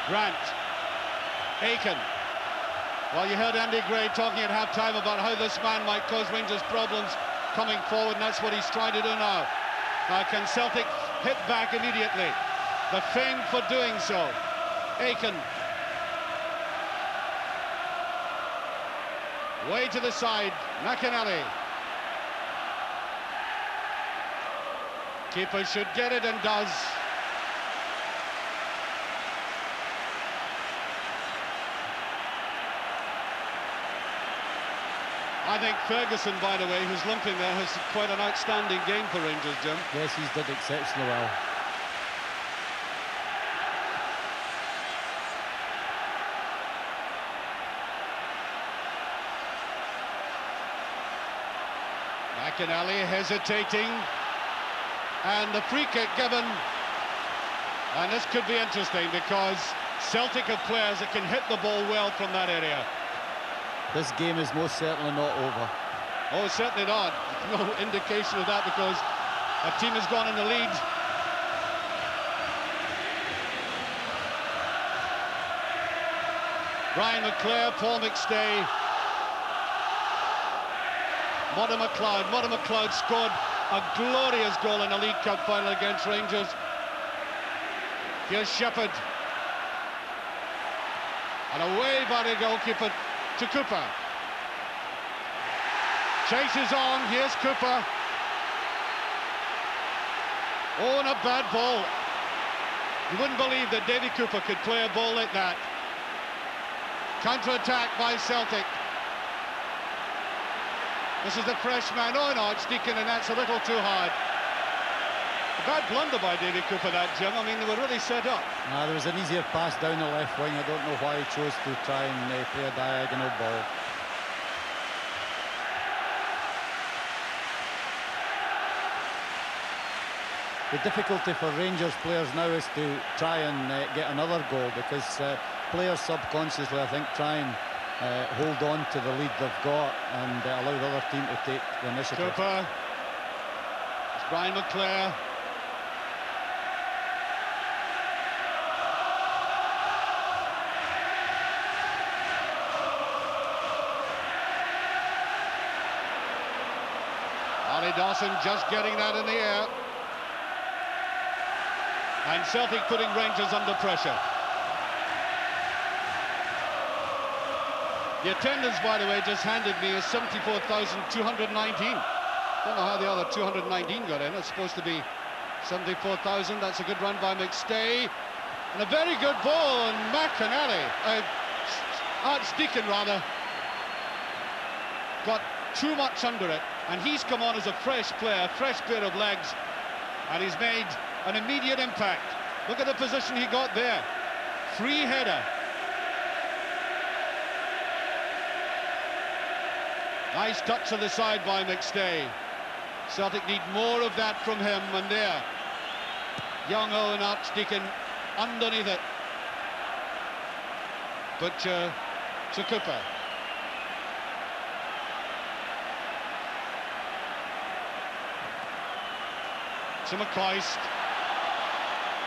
Grant, Aiken. Well, you heard Andy Gray talking at half-time about how this man might cause Rangers problems coming forward, and that's what he's trying to do now. Now, can Celtic hit back immediately? They're famed for doing so. Aiken. Way to the side, McInally. Keeper should get it and does. I think Ferguson, by the way, who's limping there, has quite an outstanding game for Rangers, Jim. Yes, he's did exceptionally well. McInally hesitating, and the free kick given. And this could be interesting because Celtic have players that can hit the ball well from that area. This game is most certainly not over. Oh, certainly not. No indication of that because a team has gone in the lead. Brian McClare, Paul McStay, Modder McLeod scored a glorious goal in the League Cup final against Rangers. Here's Shepherd. And away by the goalkeeper to Cooper. Chases on, here's Cooper. Oh, and a bad ball. You wouldn't believe that Davy Cooper could play a ball like that. Counter-attack by Celtic. This is the fresh man. Oh no, it's Deacon, and that's a little too hard. A bad blunder by Davy Cooper, that, Jim. I mean, they were really set up. There was an easier pass down the left wing. I don't know why he chose to try and play a diagonal ball. The difficulty for Rangers players now is to try and get another goal, because players subconsciously, I think, try and hold on to the lead they've got and allow the other team to take the initiative. Cooper. It's Brian McClare. Ollie Dawson just getting that in the air. And Celtic putting Rangers under pressure. The attendance, by the way, just handed me is 74,219. Don't know how the other 219 got in. It's supposed to be 74,000. That's a good run by McStay. And a very good ball, and McInally, Archdeacon rather, got too much under it. And he's come on as a fresh player, fresh pair of legs. And he's made an immediate impact. Look at the position he got there. Free header. Nice touch to the side by McStay. Celtic need more of that from him, and there. Young Owen Archdeacon underneath it. Butcher to Cooper. To McCoist.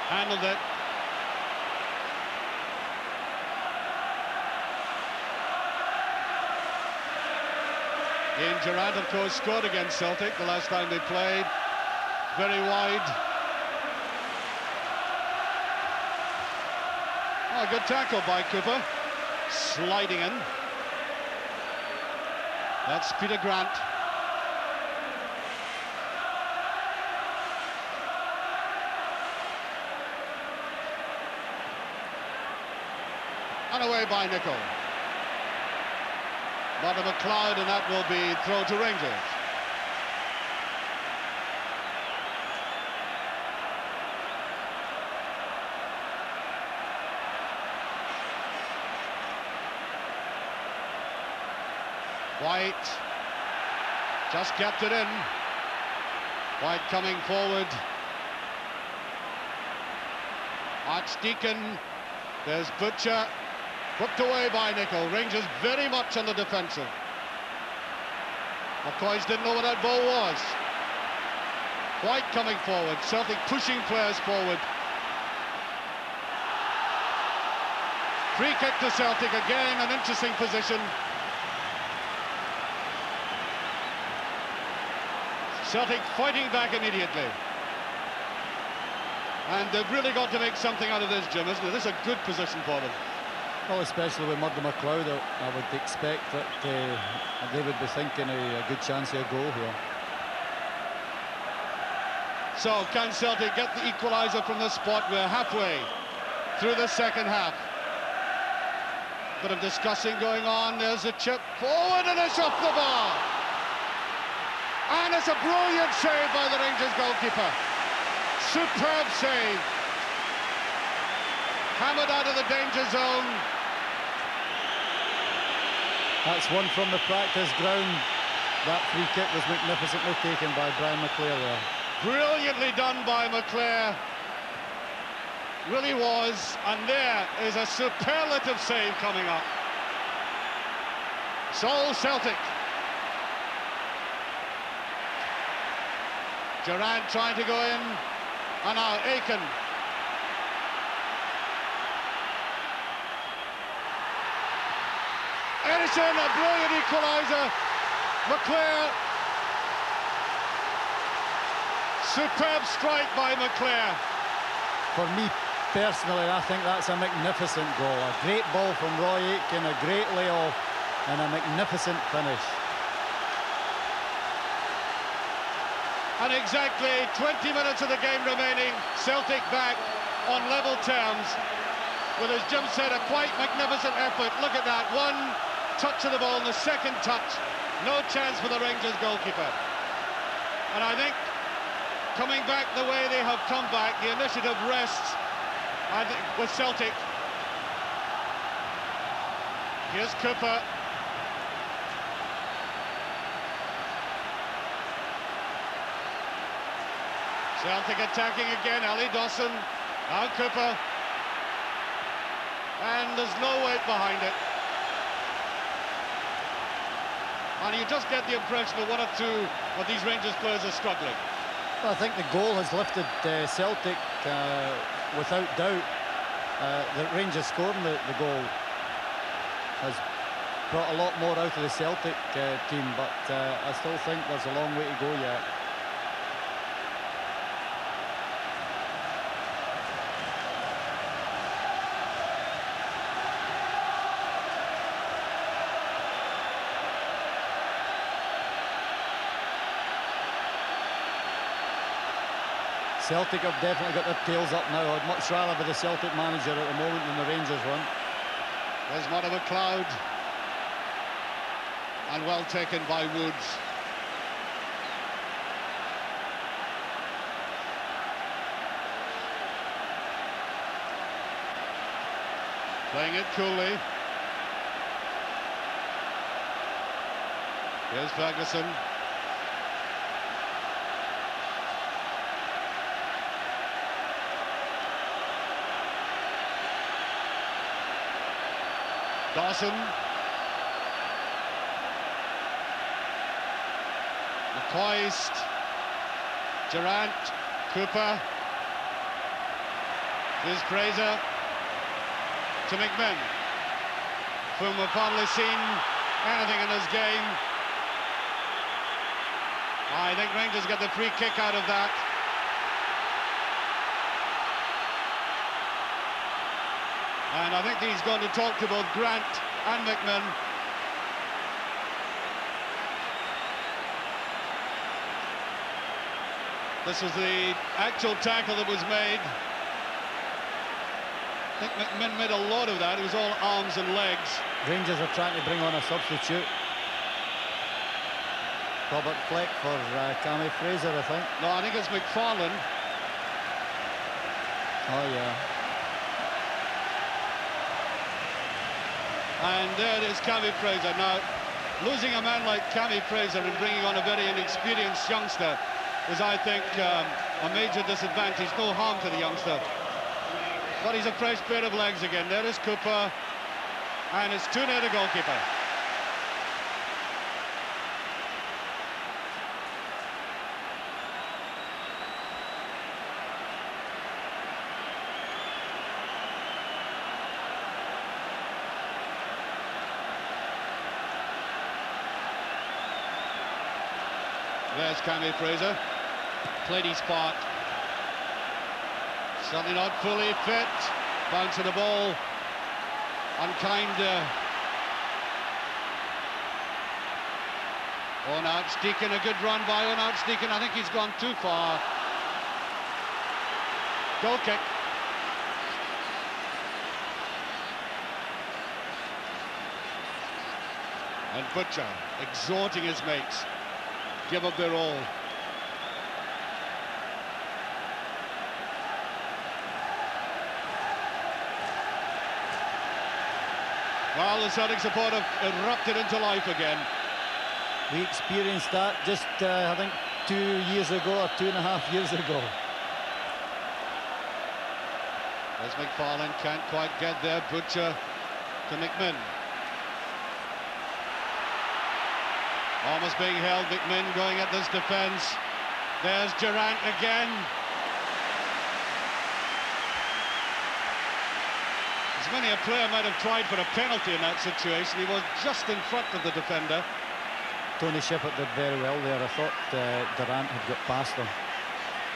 Handled it. Ian Gerrard, of course, scored against Celtic the last time they played. Very wide. Oh, good tackle by Cooper. Sliding in. That's Peter Grant. And away by Nicol. Modder McLeod, and that will be thrown to Rangers. White just kept it in. White coming forward. Archdeacon There's Butcher, whipped away by Nicol. Rangers very much on the defensive. McCoys didn't know what that ball was. White coming forward, Celtic pushing players forward. Free kick to Celtic, again an interesting position. Celtic fighting back immediately. And they've really got to make something out of this, Jim, isn't it? This is a good position for them. Well, especially with Murdo McLeod, I would expect that they would be thinking a good chance of a goal here. So, can Celtic get the equaliser from this spot? We're halfway through the second half. Bit of discussing going on. There's a chip forward and it's off the bar. And it's a brilliant save by the Rangers goalkeeper. Superb save. Hammered out of the danger zone. That's one from the practice ground. That free kick was magnificently taken by Brian McClair there. Brilliantly done by McClair. Really was. And there is a superlative save coming up. So Celtic. Durant trying to go in. And now Aiken. Edison, a brilliant equaliser. McClair. Superb strike by McClair. For me personally, I think that's a magnificent goal. A great ball from Roy Aitken, a great layoff, and a magnificent finish. And exactly 20 minutes of the game remaining, Celtic back on level terms with, as Jim said, a quite magnificent effort. Look at that, one touch of the ball and the second touch. No chance for the Rangers goalkeeper. And I think coming back the way they have come back, the initiative rests, I think, with Celtic. Here's Cooper. Celtic attacking again, Ali Dawson, now Cooper. And there's no weight behind it. And you just get the impression that one or two of these Rangers players are struggling. Well, I think the goal has lifted Celtic without doubt. The Rangers scoring the goal has brought a lot more out of the Celtic team, but I still think there's a long way to go yet. Celtic have definitely got their tails up now. I'd much rather be the Celtic manager at the moment than the Rangers one. There's Murdo McLeod. And well taken by Woods. Playing it coolly. Here's Ferguson. Dawson. McCoist. Durant. Cooper. Here's Fraser. To McMinn. Whom we've hardly seen anything in this game. I think Rangers get the free kick out of that. And I think he's going to talk to both Grant and McMinn. This was the actual tackle that was made. I think McMinn made a lot of that. It was all arms and legs. Rangers are trying to bring on a substitute. Robert Fleck for Cammy Fraser, I think. No, I think it's McFarlane. Oh, yeah. And there it is, Cammy Fraser. Now, losing a man like Cammy Fraser and bringing on a very inexperienced youngster is, I think, a major disadvantage. No harm to the youngster. But he's a fresh pair of legs again. There is Cooper. And it's 2-0 the goalkeeper. There's Cammy Fraser. Played his part. Certainly not fully fit. Bouncing the ball. Unkind. Owen Archdeacon, a good run by Owen Archdeacon. I think he's gone too far. Goal kick. And Butcher exhorting his mates. Give up their all. Well, the Celtic support have erupted into life again. We experienced that just, I think, 2 years ago or 2.5 years ago. As McFarlane can't quite get there, Butcher to McMinn. Almost being held, McMinn going at this defence. There's Durrant again. As many a player might have tried for a penalty in that situation. He was just in front of the defender. Tony Shippert did very well there. I thought Durrant had got past him.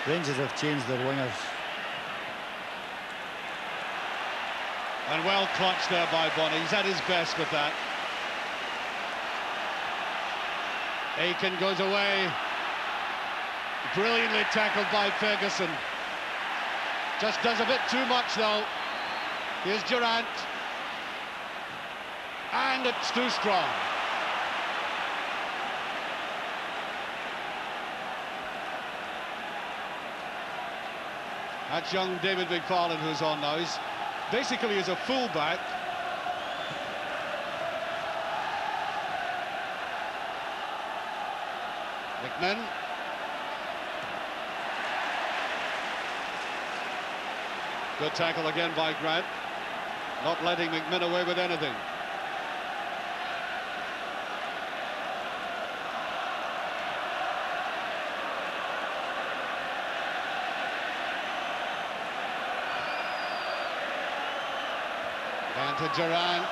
Rangers have changed their wingers. And well clutched there by Bonnie. He's at his best with that. Aiken goes away. Brilliantly tackled by Ferguson. Just does a bit too much though. Here's Durrant. And it's too strong. That's young David McFarlane who's on now. He's basically as a fullback. McMinn. Good tackle again by Grant. Not letting McMinn away with anything. And to Durrant.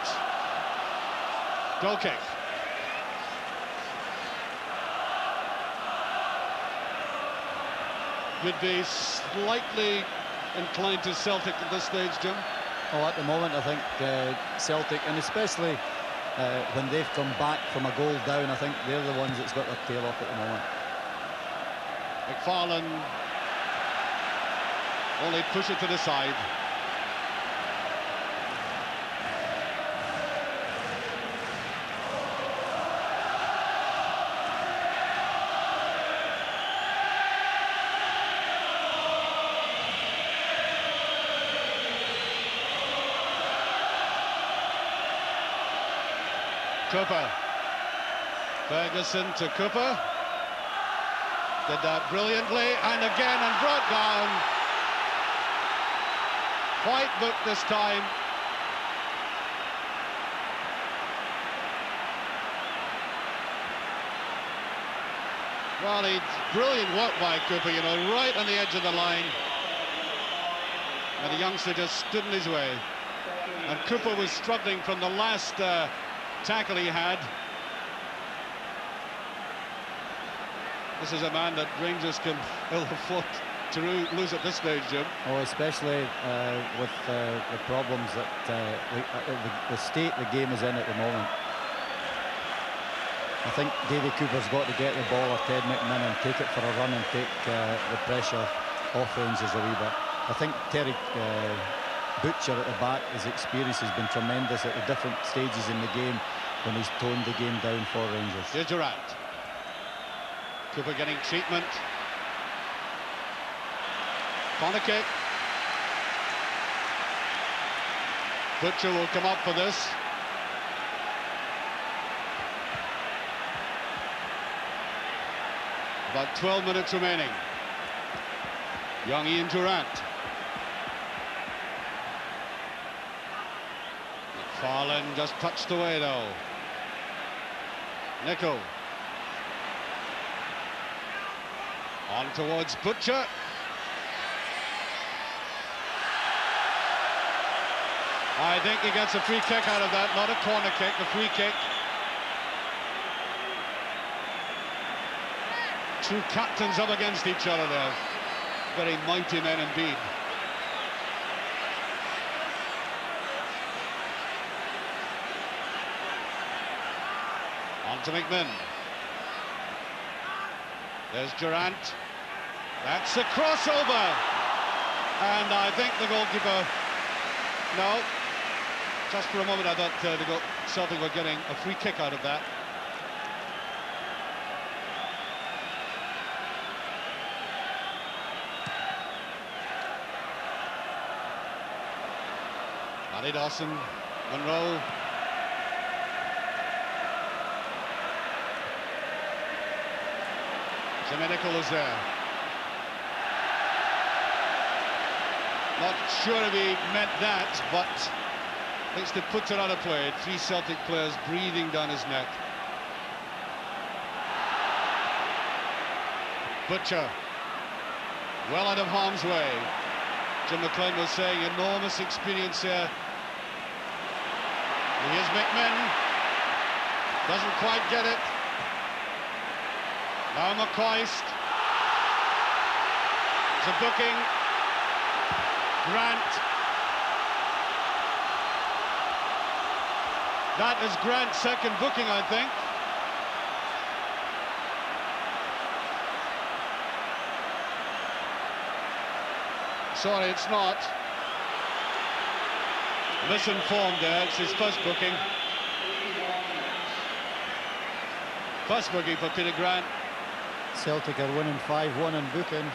Goal kick. Would be slightly inclined to Celtic at this stage, Jim. Oh, at the moment, I think Celtic, and especially when they've come back from a goal down, I think they're the ones that's got their tail up at the moment. McFarlane only push it to the side. Cooper. Ferguson to Cooper. Did that brilliantly, and again, and brought down. White book this time. Well, it's brilliant work by Cooper, you know, right on the edge of the line. And the youngster just stood in his way. And Cooper was struggling from the last tackle he had. This is a man that Rangers can ill afford to lose at this stage, Jim. Oh, especially with the problems that the state the game is in at the moment. I think Davy Cooper's got to get the ball, or Ted McMinn, and take it for a run and take the pressure off Rangers a wee bit. I think Terry Butcher at the back, his experience has been tremendous at the different stages in the game when he's toned the game down for Rangers. Here's Durrant. Cooper getting treatment. Corner kick. Butcher will come up for this. About 12 minutes remaining. Young Ian Durrant. Farland just touched away though. Nicol. On towards Butcher. I think he gets a free kick out of that, not a corner kick, a free kick. Two captains up against each other there. Very mighty men indeed. On to McMinn. There's Durant. That's a crossover. And I think the goalkeeper... No. Just for a moment I thought Celtic were getting a free kick out of that. Matty Dawson, Monroe. Nicol is there. Not sure if he meant that, but at least it puts it out of play. Three Celtic players breathing down his neck. Butcher, well out of harm's way. Jim McLean was saying enormous experience here. Here's McMinn. Doesn't quite get it. Now McCoist. It's a booking. Grant. That is Grant's second booking, I think. Sorry, it's not. Misinformed there, it's his first booking. First booking for Peter Grant. Celtic are winning 5-1 in bookings.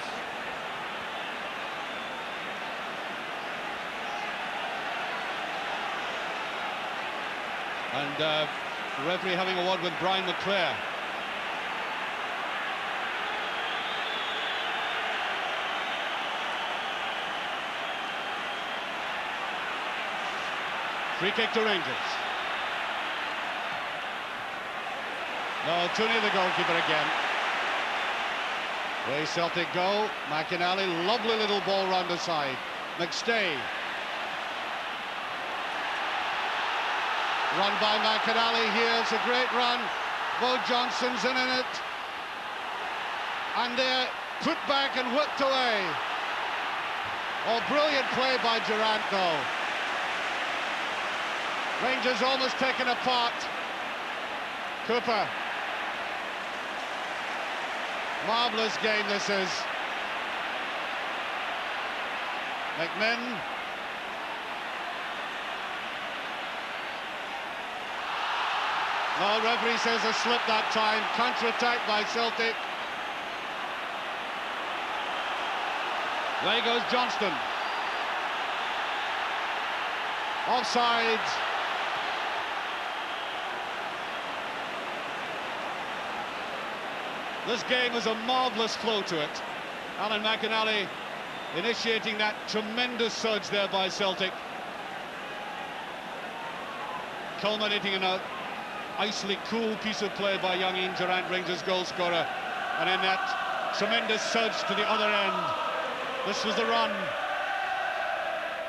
And the referee having a word with Brian McClare. Free kick to Rangers. No, Tooney the goalkeeper again. Away Celtic go. McInally, lovely little ball round the side. McStay. Run by McInally here. It's a great run. Bo Johnson's in it. And they're put back and whipped away. Oh, brilliant play by Durant though. Rangers almost taken apart. Cooper. Marvellous game this is. McMinn. No, referee says a slip that time. Counter-attack by Celtic. There goes Johnston. Offside. This game has a marvellous flow to it. Alan McInally initiating that tremendous surge there by Celtic. Culminating in an icily cool piece of play by young Ian Durant, Rangers goal scorer. And then that tremendous surge to the other end. This was the run.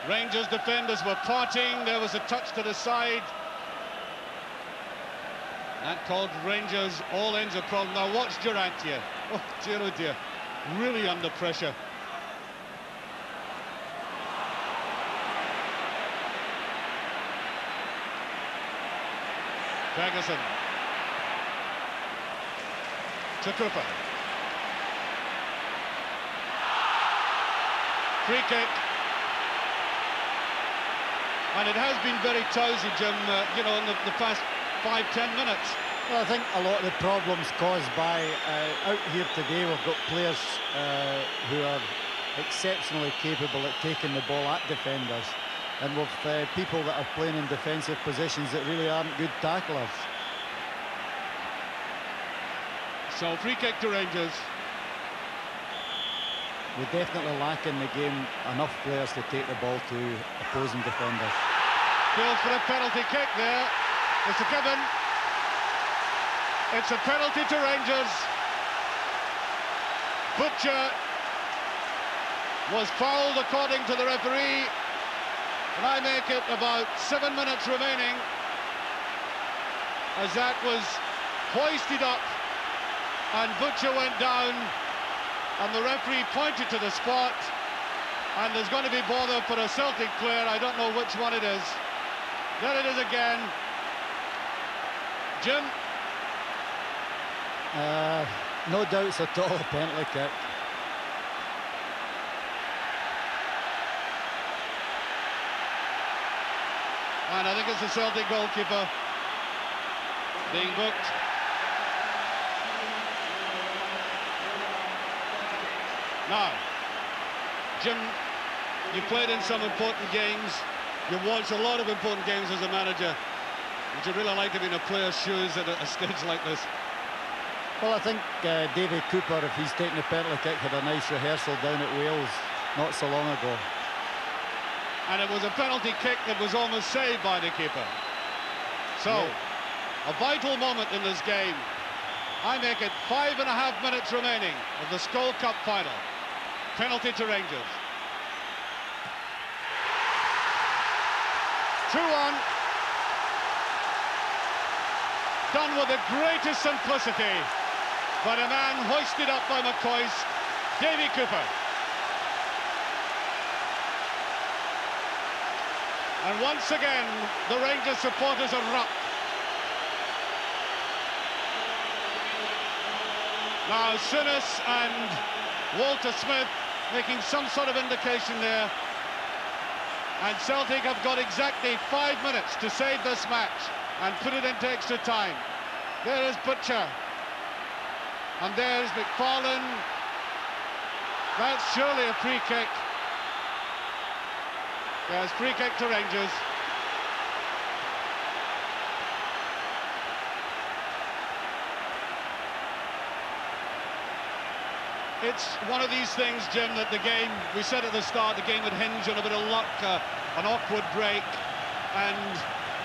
Rangers defenders were parting. There was a touch to the side. That called Rangers all ends a problem. Now watch Durant here. Oh dear, really under pressure. Ferguson. To Cooper. Free kick. And it has been very tousy, Jim, you know, in the past 5-10 minutes. Well, I think a lot of the problems caused by out here today, we've got players who are exceptionally capable at taking the ball at defenders, and with people that are playing in defensive positions that really aren't good tacklers. So free kick to Rangers. We definitely lack in the game enough players to take the ball to opposing defenders. Goes for a penalty kick there. It's a given. It's a penalty to Rangers. Butcher was fouled according to the referee, and I make it about 7 minutes remaining as that was hoisted up and Butcher went down, and the referee pointed to the spot, and there's going to be bother for a Celtic player. I don't know which one it is. There it is again. Jim? No doubts at all, penalty kick. And I think it's the Celtic goalkeeper being booked. Now, Jim, you played in some important games. You've watched a lot of important games as a manager. Would you really like to be in a player's shoes at a stage like this? Well, I think Davy Cooper, if he's taking a penalty kick, had a nice rehearsal down at Wales not so long ago. And it was a penalty kick that was almost saved by the keeper. So, a vital moment in this game. I make it 5.5 minutes remaining of the Skol Cup final. Penalty to Rangers. 2-1. Done with the greatest simplicity by the man hoisted up by McCoy's, Davy Cooper. And once again, the Rangers supporters erupt. Now, Sinis and Walter Smith making some sort of indication there. And Celtic have got exactly 5 minutes to save this match and put it into extra time. There is Butcher. And there's McFarlane. That's surely a free kick. Yes, free kick to Rangers. It's one of these things, Jim, that the game, we said at the start, the game would hinge on a bit of luck, an awkward break, and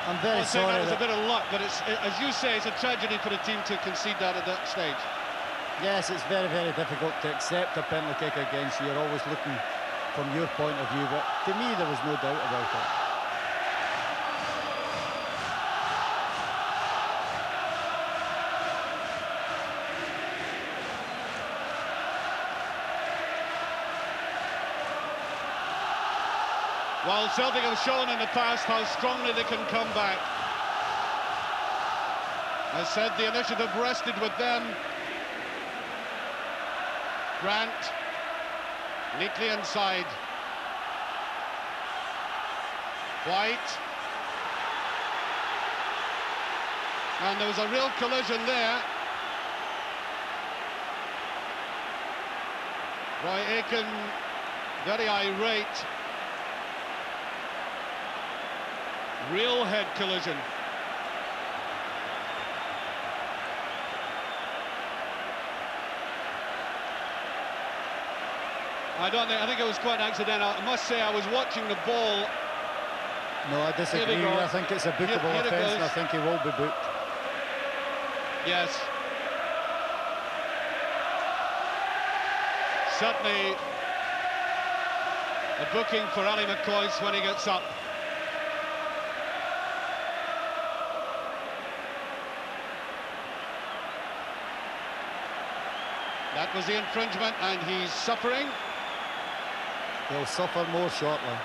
I'm very sorry. That was a bit of luck, but it's, as you say, it's a tragedy for the team to concede that at that stage. Yes, it's very, very difficult to accept a penalty kick against you. You're always looking from your point of view, but to me there was no doubt about it. Well, Celtic have shown in the past how strongly they can come back. I said the initiative rested with them. Grant, neatly inside. White. And there was a real collision there. Roy Aitken, very irate. Real head collision. I think it was quite accidental. I must say, I was watching the ball. No, I disagree. I think it's a bookable offence, and I think he will be booked. Yes. Certainly a booking for Ali McCoy's when he gets up. That was the infringement, and he's suffering. He'll suffer more shortly.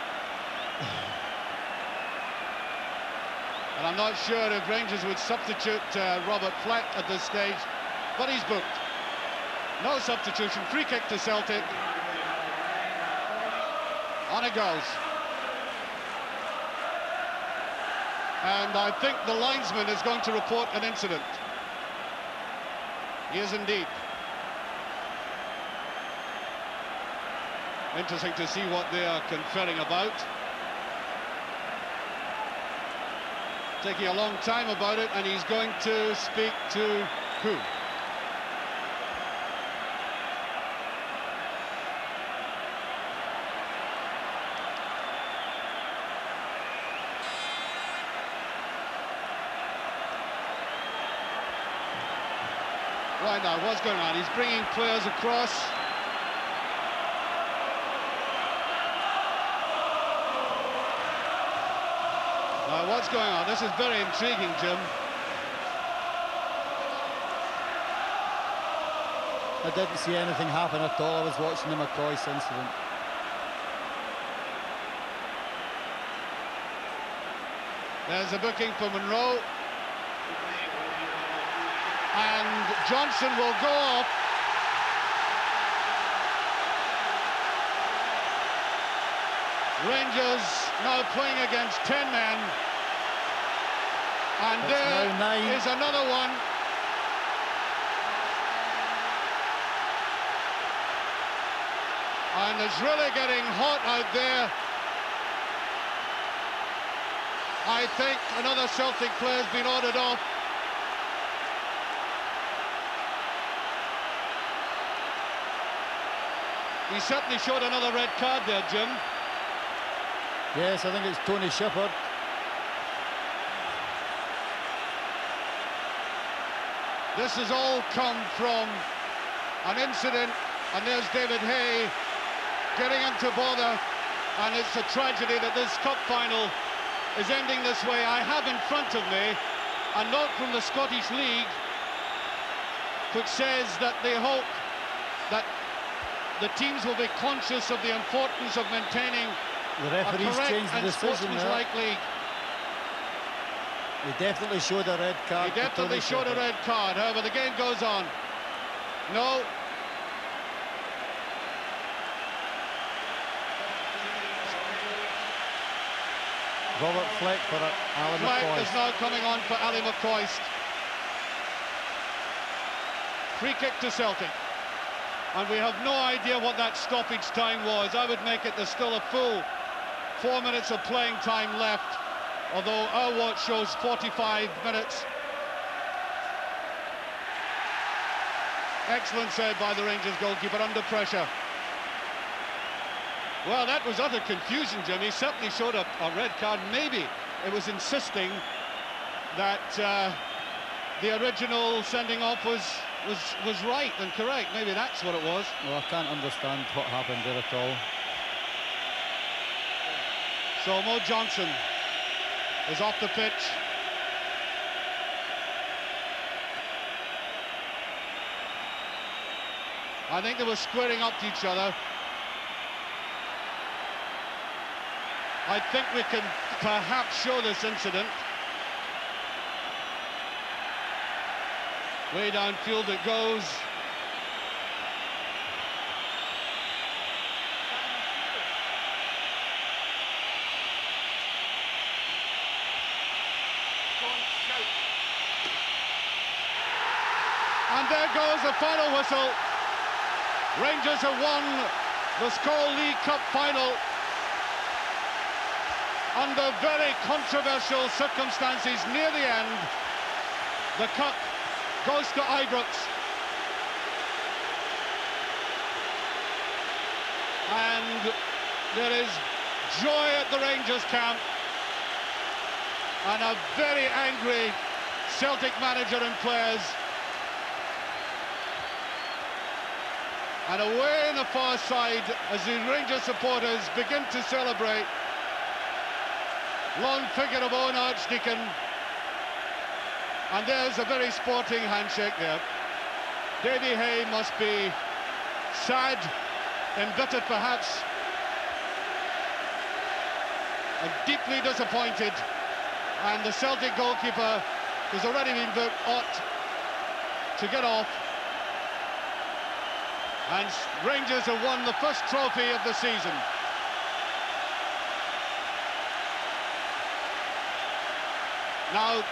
And I'm not sure if Rangers would substitute Robert Fleck at this stage, but he's booked. No substitution, free kick to Celtic. On it goes. And I think the linesman is going to report an incident. He is indeed. Interesting to see what they are conferring about. Taking a long time about it, and he's going to speak to who? Right now, what's going on? He's bringing players across. Now, what's going on? This is very intriguing, Jim. I didn't see anything happen at all. I was watching the McCoist incident. There's a booking for Monroe. And Johnson will go off. Rangers now playing against 10 men. And It's there now 9. is another one. And it's really getting hot out there. I think another Celtic player's been ordered off. He certainly showed another red card there, Jim. Yes, I think it's Tony Shepherd. This has all come from an incident, and there's David Hay getting into bother, and it's a tragedy that this cup final is ending this way. I have in front of me a note from the Scottish League which says that they hope that the teams will be conscious of the importance of maintaining The referees a correct changed the and decision there. sportsmanlike league. He definitely showed a red card. He definitely showed a red card. However, the game goes on. No. Robert Fleck for Alan Fleck McCoist. is now coming on for Ali McCoist. Free kick to Celtic. And we have no idea what that stoppage time was. I would make it there's still a full 4 minutes of playing time left, although our watch shows 45 minutes. Excellent save by the Rangers goalkeeper under pressure. Well, that was utter confusion, Jim. He certainly showed a red card. Maybe it was insisting that the original sending off was right and correct. Maybe that's what it was. Well, I can't understand what happened there at all. So Mo Johnson is off the pitch. I think they were squaring up to each other. I think we can perhaps show this incident. Way downfield it goes. And there goes the final whistle. Rangers have won the Skol League Cup final under very controversial circumstances near the end. The cup goes to Ibrox. And there is joy at the Rangers camp. And a very angry Celtic manager and players. And away on the far side, as the Rangers supporters begin to celebrate, long figure of Owen Archdeacon. And there's a very sporting handshake there. Davy Hay must be sad, embittered perhaps, and deeply disappointed. And the Celtic goalkeeper, who's already been booked, ought to get off. And Rangers have won the first trophy of the season. Now,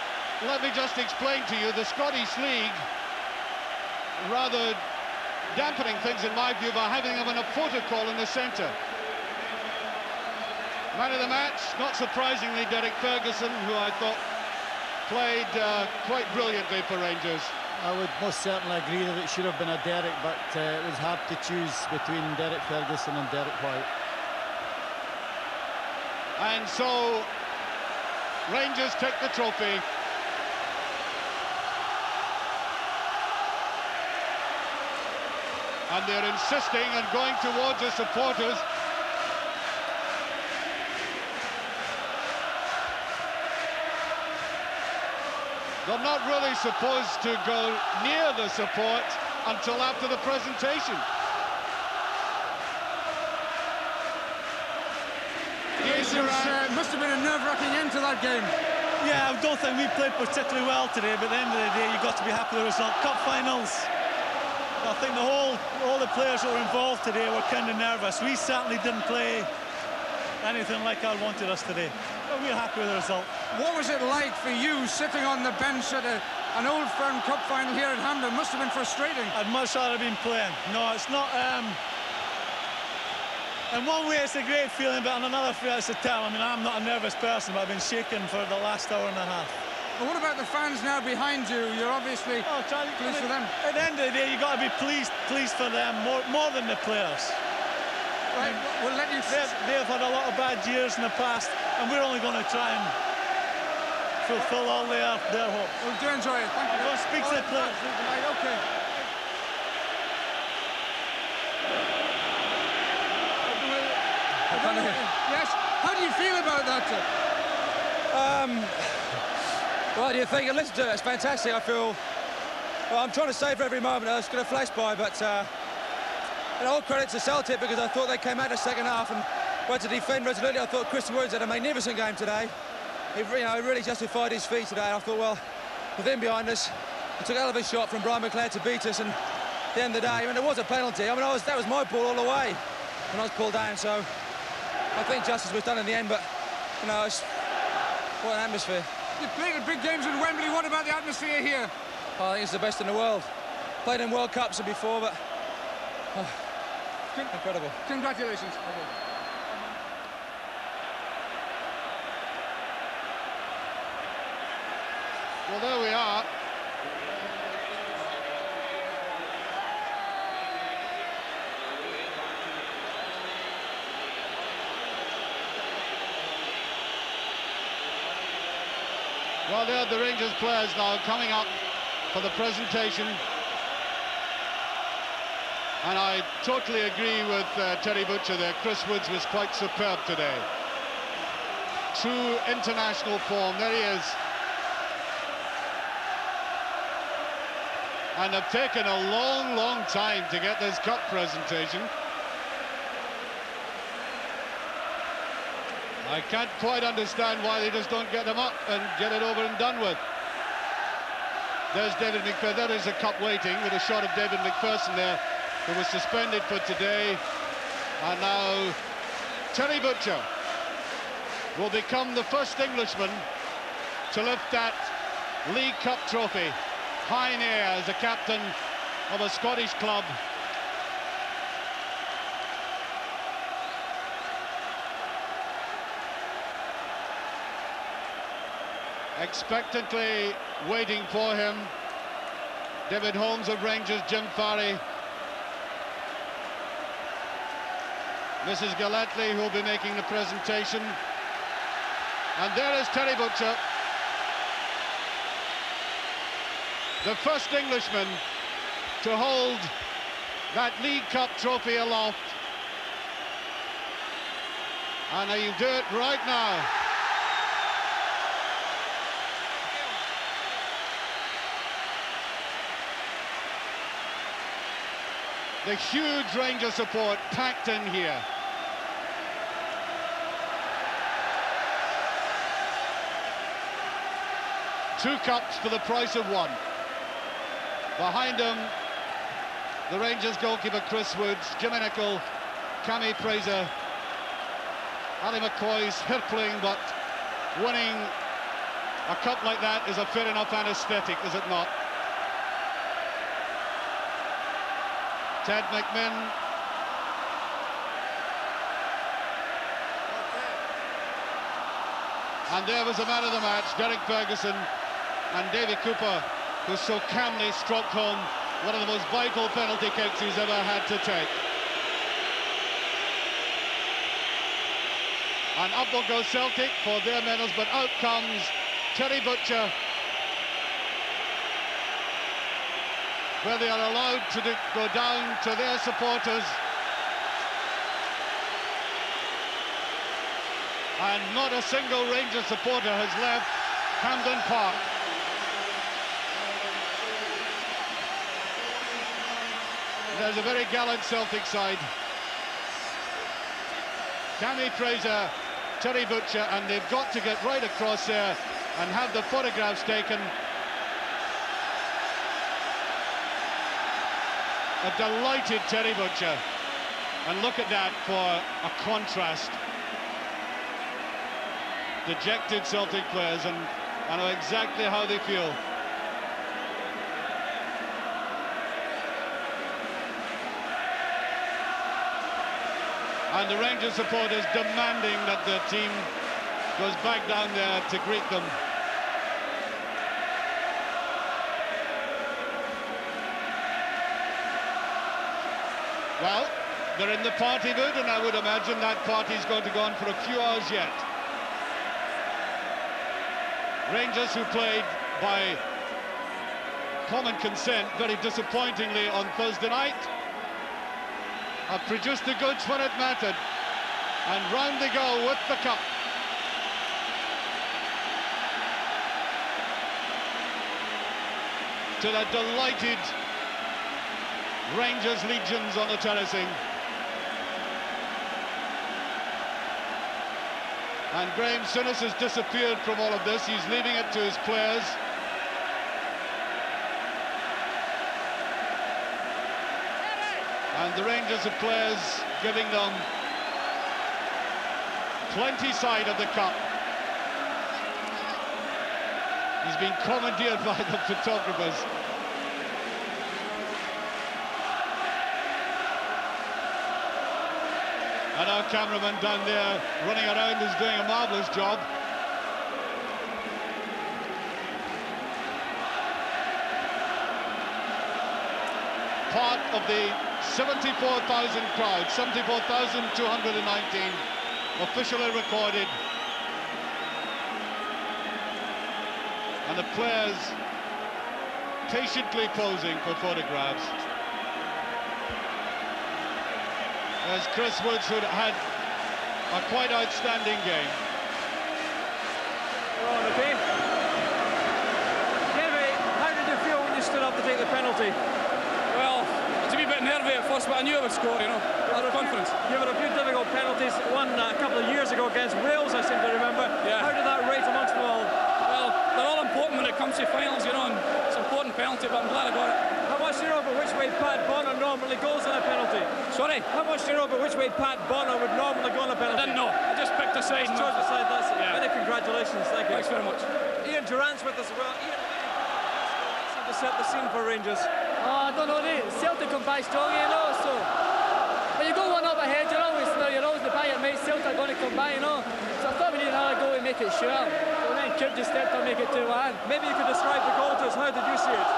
let me just explain to you, the Scottish League, rather dampening things in my view by having them in a protocol in the centre. Man of the match, not surprisingly, Derek Ferguson, who I thought played quite brilliantly for Rangers. I would most certainly agree that it should have been a Derek, but it was hard to choose between Derek Ferguson and Derek White. And so Rangers take the trophy. And they're insisting and going towards the supporters. They're not really supposed to go near the support until after the presentation. Must have been a nerve-wracking end to that game. Yeah, I don't think we played particularly well today, but at the end of the day, you've got to be happy with the result. Cup finals, I think all the players that were involved today were kind of nervous. We certainly didn't play anything like I wanted us today, but we're happy with the result. What was it like for you sitting on the bench at an Old Firm Cup final here at Hampden? Must have been frustrating. I'd much rather been playing. No, it's not. In one way, it's a great feeling, but in another way, it's a tell. I mean, I'm not a nervous person, but I've been shaking for the last hour and a half. But what about the fans now behind you? You're obviously pleased for them. At the end of the day, you've got to be pleased for them more than the players. Right, we'll let you... They've had a lot of bad years in the past, and we're only going to try and fulfill all their hope. Well, do enjoy it. Thank you. Don't speak to the players. Right, okay. Yes, how do you feel about that? What do you think? Listen to it, it's fantastic. I feel, well, I'm trying to savour every moment. It's going to flash by, but all credit to Celtic, because I thought they came out the second half and went to defend resolutely. I thought Chris Woods had a magnificent game today. He really justified his feet today. I thought, well, with him behind us, he took a hell of a shot from Brian McLeod to beat us, and at the end of the day, I mean, it was a penalty. I mean, that was my ball all the way when I was pulled down, so I think justice was done in the end, but, you know, what an atmosphere. You've played at big games in Wembley. What about the atmosphere here? I think it's the best in the world. Played in World Cups before, but incredible. Congratulations. Well, there we are. Well, there are the Rangers players now coming up for the presentation. And I totally agree with Terry Butcher there. Chris Woods was quite superb today. True international form. There he is. And they've taken a long, long time to get this cup presentation. I can't quite understand why they just don't get them up and get it over and done with. There's David McPherson. There is a cup waiting with a shot of David McPherson there, who was suspended for today. And now Terry Butcher will become the first Englishman to lift that League Cup trophy high in air as the captain of a Scottish club. Expectantly waiting for him, David Holmes of Rangers, Jim Farry, Mrs. Galletley, who will be making the presentation, and there is Terry Butcher, the first Englishman to hold that League Cup trophy aloft, and he'll do it right now. The huge Ranger support packed in here. Two cups for the price of one. Behind him, the Rangers goalkeeper Chris Woods, Jimmy Nicholl, Cammy Fraser, Ali McCoy's hirpling, but winning a cup like that is a fair enough anaesthetic, is it not? Ted McMinn. And there was the man of the match, Derek Ferguson, and Davy Cooper, who so calmly struck home one of the most vital penalty kicks he's ever had to take. And up will go Celtic for their medals, but out comes Terry Butcher. where they are allowed to go down to their supporters. And not a single Rangers supporter has left Hampden Park. There's a very gallant Celtic side. Cammy Fraser, Terry Butcher, and they've got to get right across there and have the photographs taken. A delighted Terry Butcher. And look at that for a contrast. Dejected Celtic players, and I know exactly how they feel. And the Rangers supporters demanding that their team goes back down there to greet them. Well, they're in the party mood, and I would imagine that party's going to go on for a few hours yet. Rangers, who played by common consent very disappointingly on Thursday night, have produced the goods when it mattered, and round they go with the cup. To the delighted Rangers legions on the terracing. And Graham Souness has disappeared from all of this. He's leaving it to his players. And the Rangers have players giving them plenty side of the cup. He's been commandeered by the photographers. And our cameraman down there running around is doing a marvellous job. Part of the 74,000 crowd, 74,219 officially recorded. And the players patiently posing for photographs. As Chris Woods, who had a quite outstanding game. Well, okay. Henry, how did you feel when you stood up to take the penalty? Well, it's a wee bit nervy at first, but I knew I would score, you know. I had confidence. You had a few difficult penalties, one a couple of years ago against Wales, I seem to remember. Yeah. How did that rate amongst them all? Well, they're all important when it comes to finals, you know, and it's an important penalty, but I'm glad I got it. How much do you know about which way Pat Bonner normally goes on a penalty? Sorry? How much do you know about which way Pat Bonner would normally go on a penalty? I didn't know. I just picked a side. Chose a side, that's it. Yeah. Many congratulations, thank you. Thanks very much. Ian Durant's with us as well. Ian, seem to set the scene for Rangers. I don't know, Celtic come back strong, you know, so when you go one up ahead, you're always the back your mates, Celtic are going to come back, you know. So I thought we needed another goal to make it sure. So then Coop just stepped up and make it 2-1. Maybe you could describe the goal to us. How did you see it?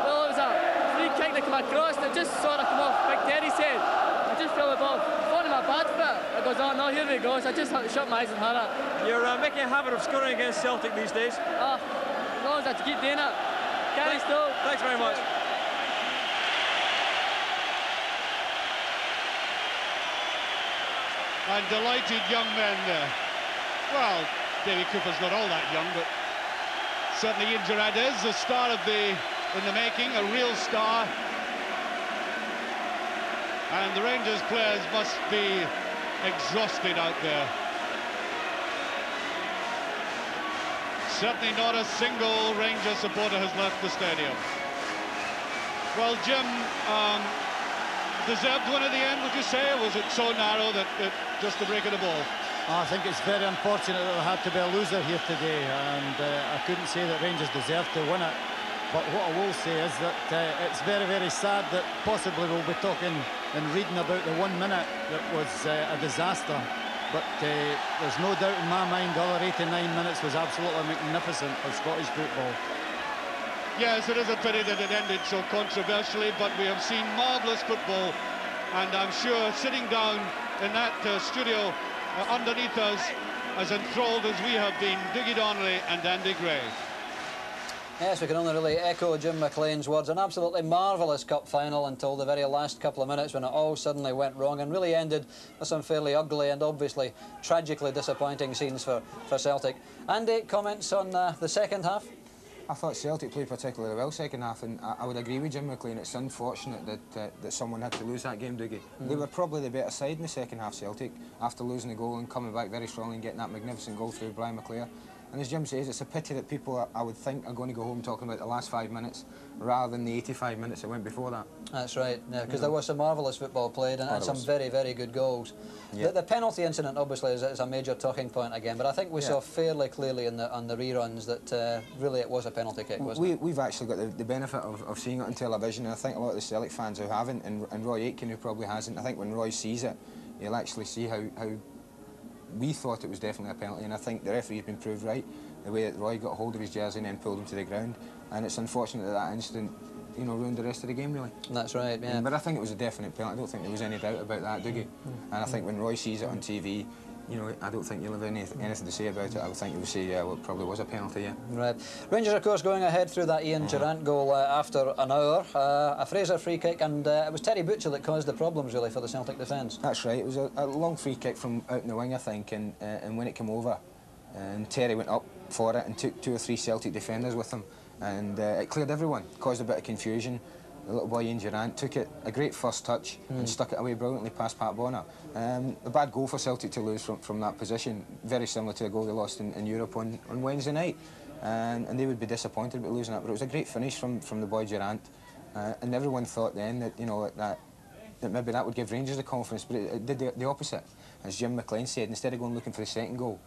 Well, it was a free kick that came across and it just sort of come off Big Terry's head. I just felt the ball falling in my bad foot. I goes, oh no, here we go. So I just had to shut my eyes and had it. You're making a habit of scoring against Celtic these days. As long as I have to keep doing it. Carry still. Thanks very much. And delighted young men there. Well, Davy Cooper's not all that young, but certainly Ian Durant is the star of in the making, a real star. And the Rangers players must be exhausted out there. Certainly not a single Rangers supporter has left the stadium. Well, Jim, deserved one at the end, would you say, or was it so narrow that just the break of the ball? I think it's very unfortunate that there had to be a loser here today, and I couldn't say that Rangers deserved to win it. But what I will say is that it's very, very sad that possibly we'll be talking and reading about the 1 minute that was a disaster. But there's no doubt in my mind the other 89 minutes was absolutely magnificent for Scottish football. Yes, it is a pity that it ended so controversially, but we have seen marvellous football, and I'm sure sitting down in that studio underneath us, as enthralled as we have been, Dougie Donnelly and Andy Gray. Yes, we can only really echo Jim McLean's words. An absolutely marvellous cup final until the very last couple of minutes when it all suddenly went wrong and really ended with some fairly ugly and obviously tragically disappointing scenes for Celtic. Andy, comments on the second half? I thought Celtic played particularly well second half, and I would agree with Jim McLean. It's unfortunate that someone had to lose that game, Dougie. They were probably the better side in the second half, Celtic, after losing the goal and coming back very strongly and getting that magnificent goal through Brian McClair. And as Jim says, it's a pity that people, I would think, are going to go home talking about the last 5 minutes rather than the 85 minutes that went before that. That's right, yeah, because there was some marvellous football played and some very, very good goals. Yeah. The penalty incident obviously is a major talking point again, but I think we saw fairly clearly on the reruns that really it was a penalty kick, wasn't it? We've actually got the benefit of seeing it on television, and I think a lot of the Celtic fans who haven't, and Roy Aitken who probably hasn't, I think when Roy sees it, he'll actually see how we thought it was definitely a penalty, and I think the referee's been proved right. The way that Roy got hold of his jersey and then pulled him to the ground, and it's unfortunate that incident, you know, ruined the rest of the game really. That's right, yeah. But I think it was a definite penalty. I don't think there was any doubt about that, Dougie. And I think when Roy sees it on TV, you know, I don't think you'll have anything to say about it. I would think he would say, yeah, well, it probably was a penalty, yeah. Right. Rangers, of course, going ahead through that Ian Durrant goal after an hour. A Fraser free kick, and it was Terry Butcher that caused the problems, really, for the Celtic defence. That's right. It was a long free kick from out in the wing, I think, and when it came over, and Terry went up for it and took 2 or 3 Celtic defenders with him, and it cleared everyone, caused a bit of confusion. The little boy Ian Durrant took it, a great first touch, and stuck it away brilliantly past Pat Bonner. A bad goal for Celtic to lose from that position, very similar to the goal they lost in Europe on Wednesday night, and they would be disappointed about losing that. But it was a great finish from the boy Durrant, and everyone thought then that, you know, that maybe that would give Rangers the confidence, but it did the opposite. As Jim McLean said, instead of going looking for the second goal,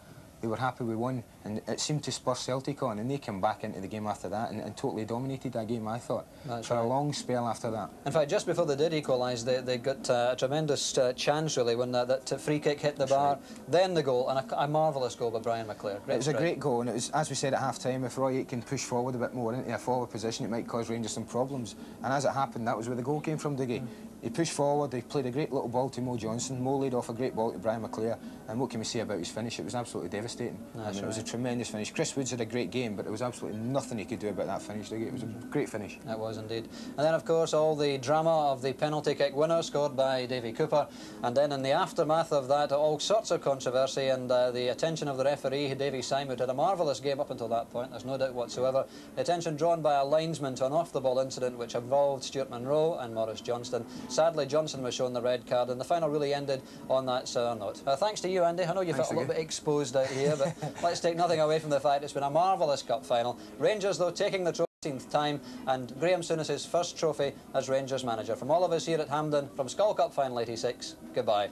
they were happy with one, and it seemed to spur Celtic on, and they came back into the game after that and totally dominated that game, I thought, for a long spell after that. In fact, just before they did equalise, they got a tremendous chance, really, when that free kick hit the bar, then the goal, and a marvellous goal by Brian McClair. It was a great goal, and it was, as we said at half-time, if Roy Aitken pushed forward a bit more into a forward position, it might cause Rangers some problems, and as it happened, that was where the goal came from, Dougie. He pushed forward, he played a great little ball to Mo Johnson, Mo laid off a great ball to Brian McClair, and what can we say about his finish? It was absolutely devastating. It was a tremendous finish. Chris Woods had a great game, but there was absolutely nothing he could do about that finish. It was a great finish. It was indeed. And then, of course, all the drama of the penalty kick winner scored by Davy Cooper, and then in the aftermath of that, all sorts of controversy and the attention of the referee, Davy Simon, had a marvellous game up until that point, there's no doubt whatsoever. The attention drawn by a linesman to an off-the-ball incident which involved Stuart Monroe and Maurice Johnston. Sadly, Johnson was shown the red card, and the final really ended on that sour note. Thanks to you, Andy. I know you felt a little bit exposed out here, but let's take nothing away from the fact it's been a marvellous cup final. Rangers, though, taking the trophy 18th time, and Graham Souness's first trophy as Rangers manager. From all of us here at Hampden, from Skull Cup Final 86, goodbye.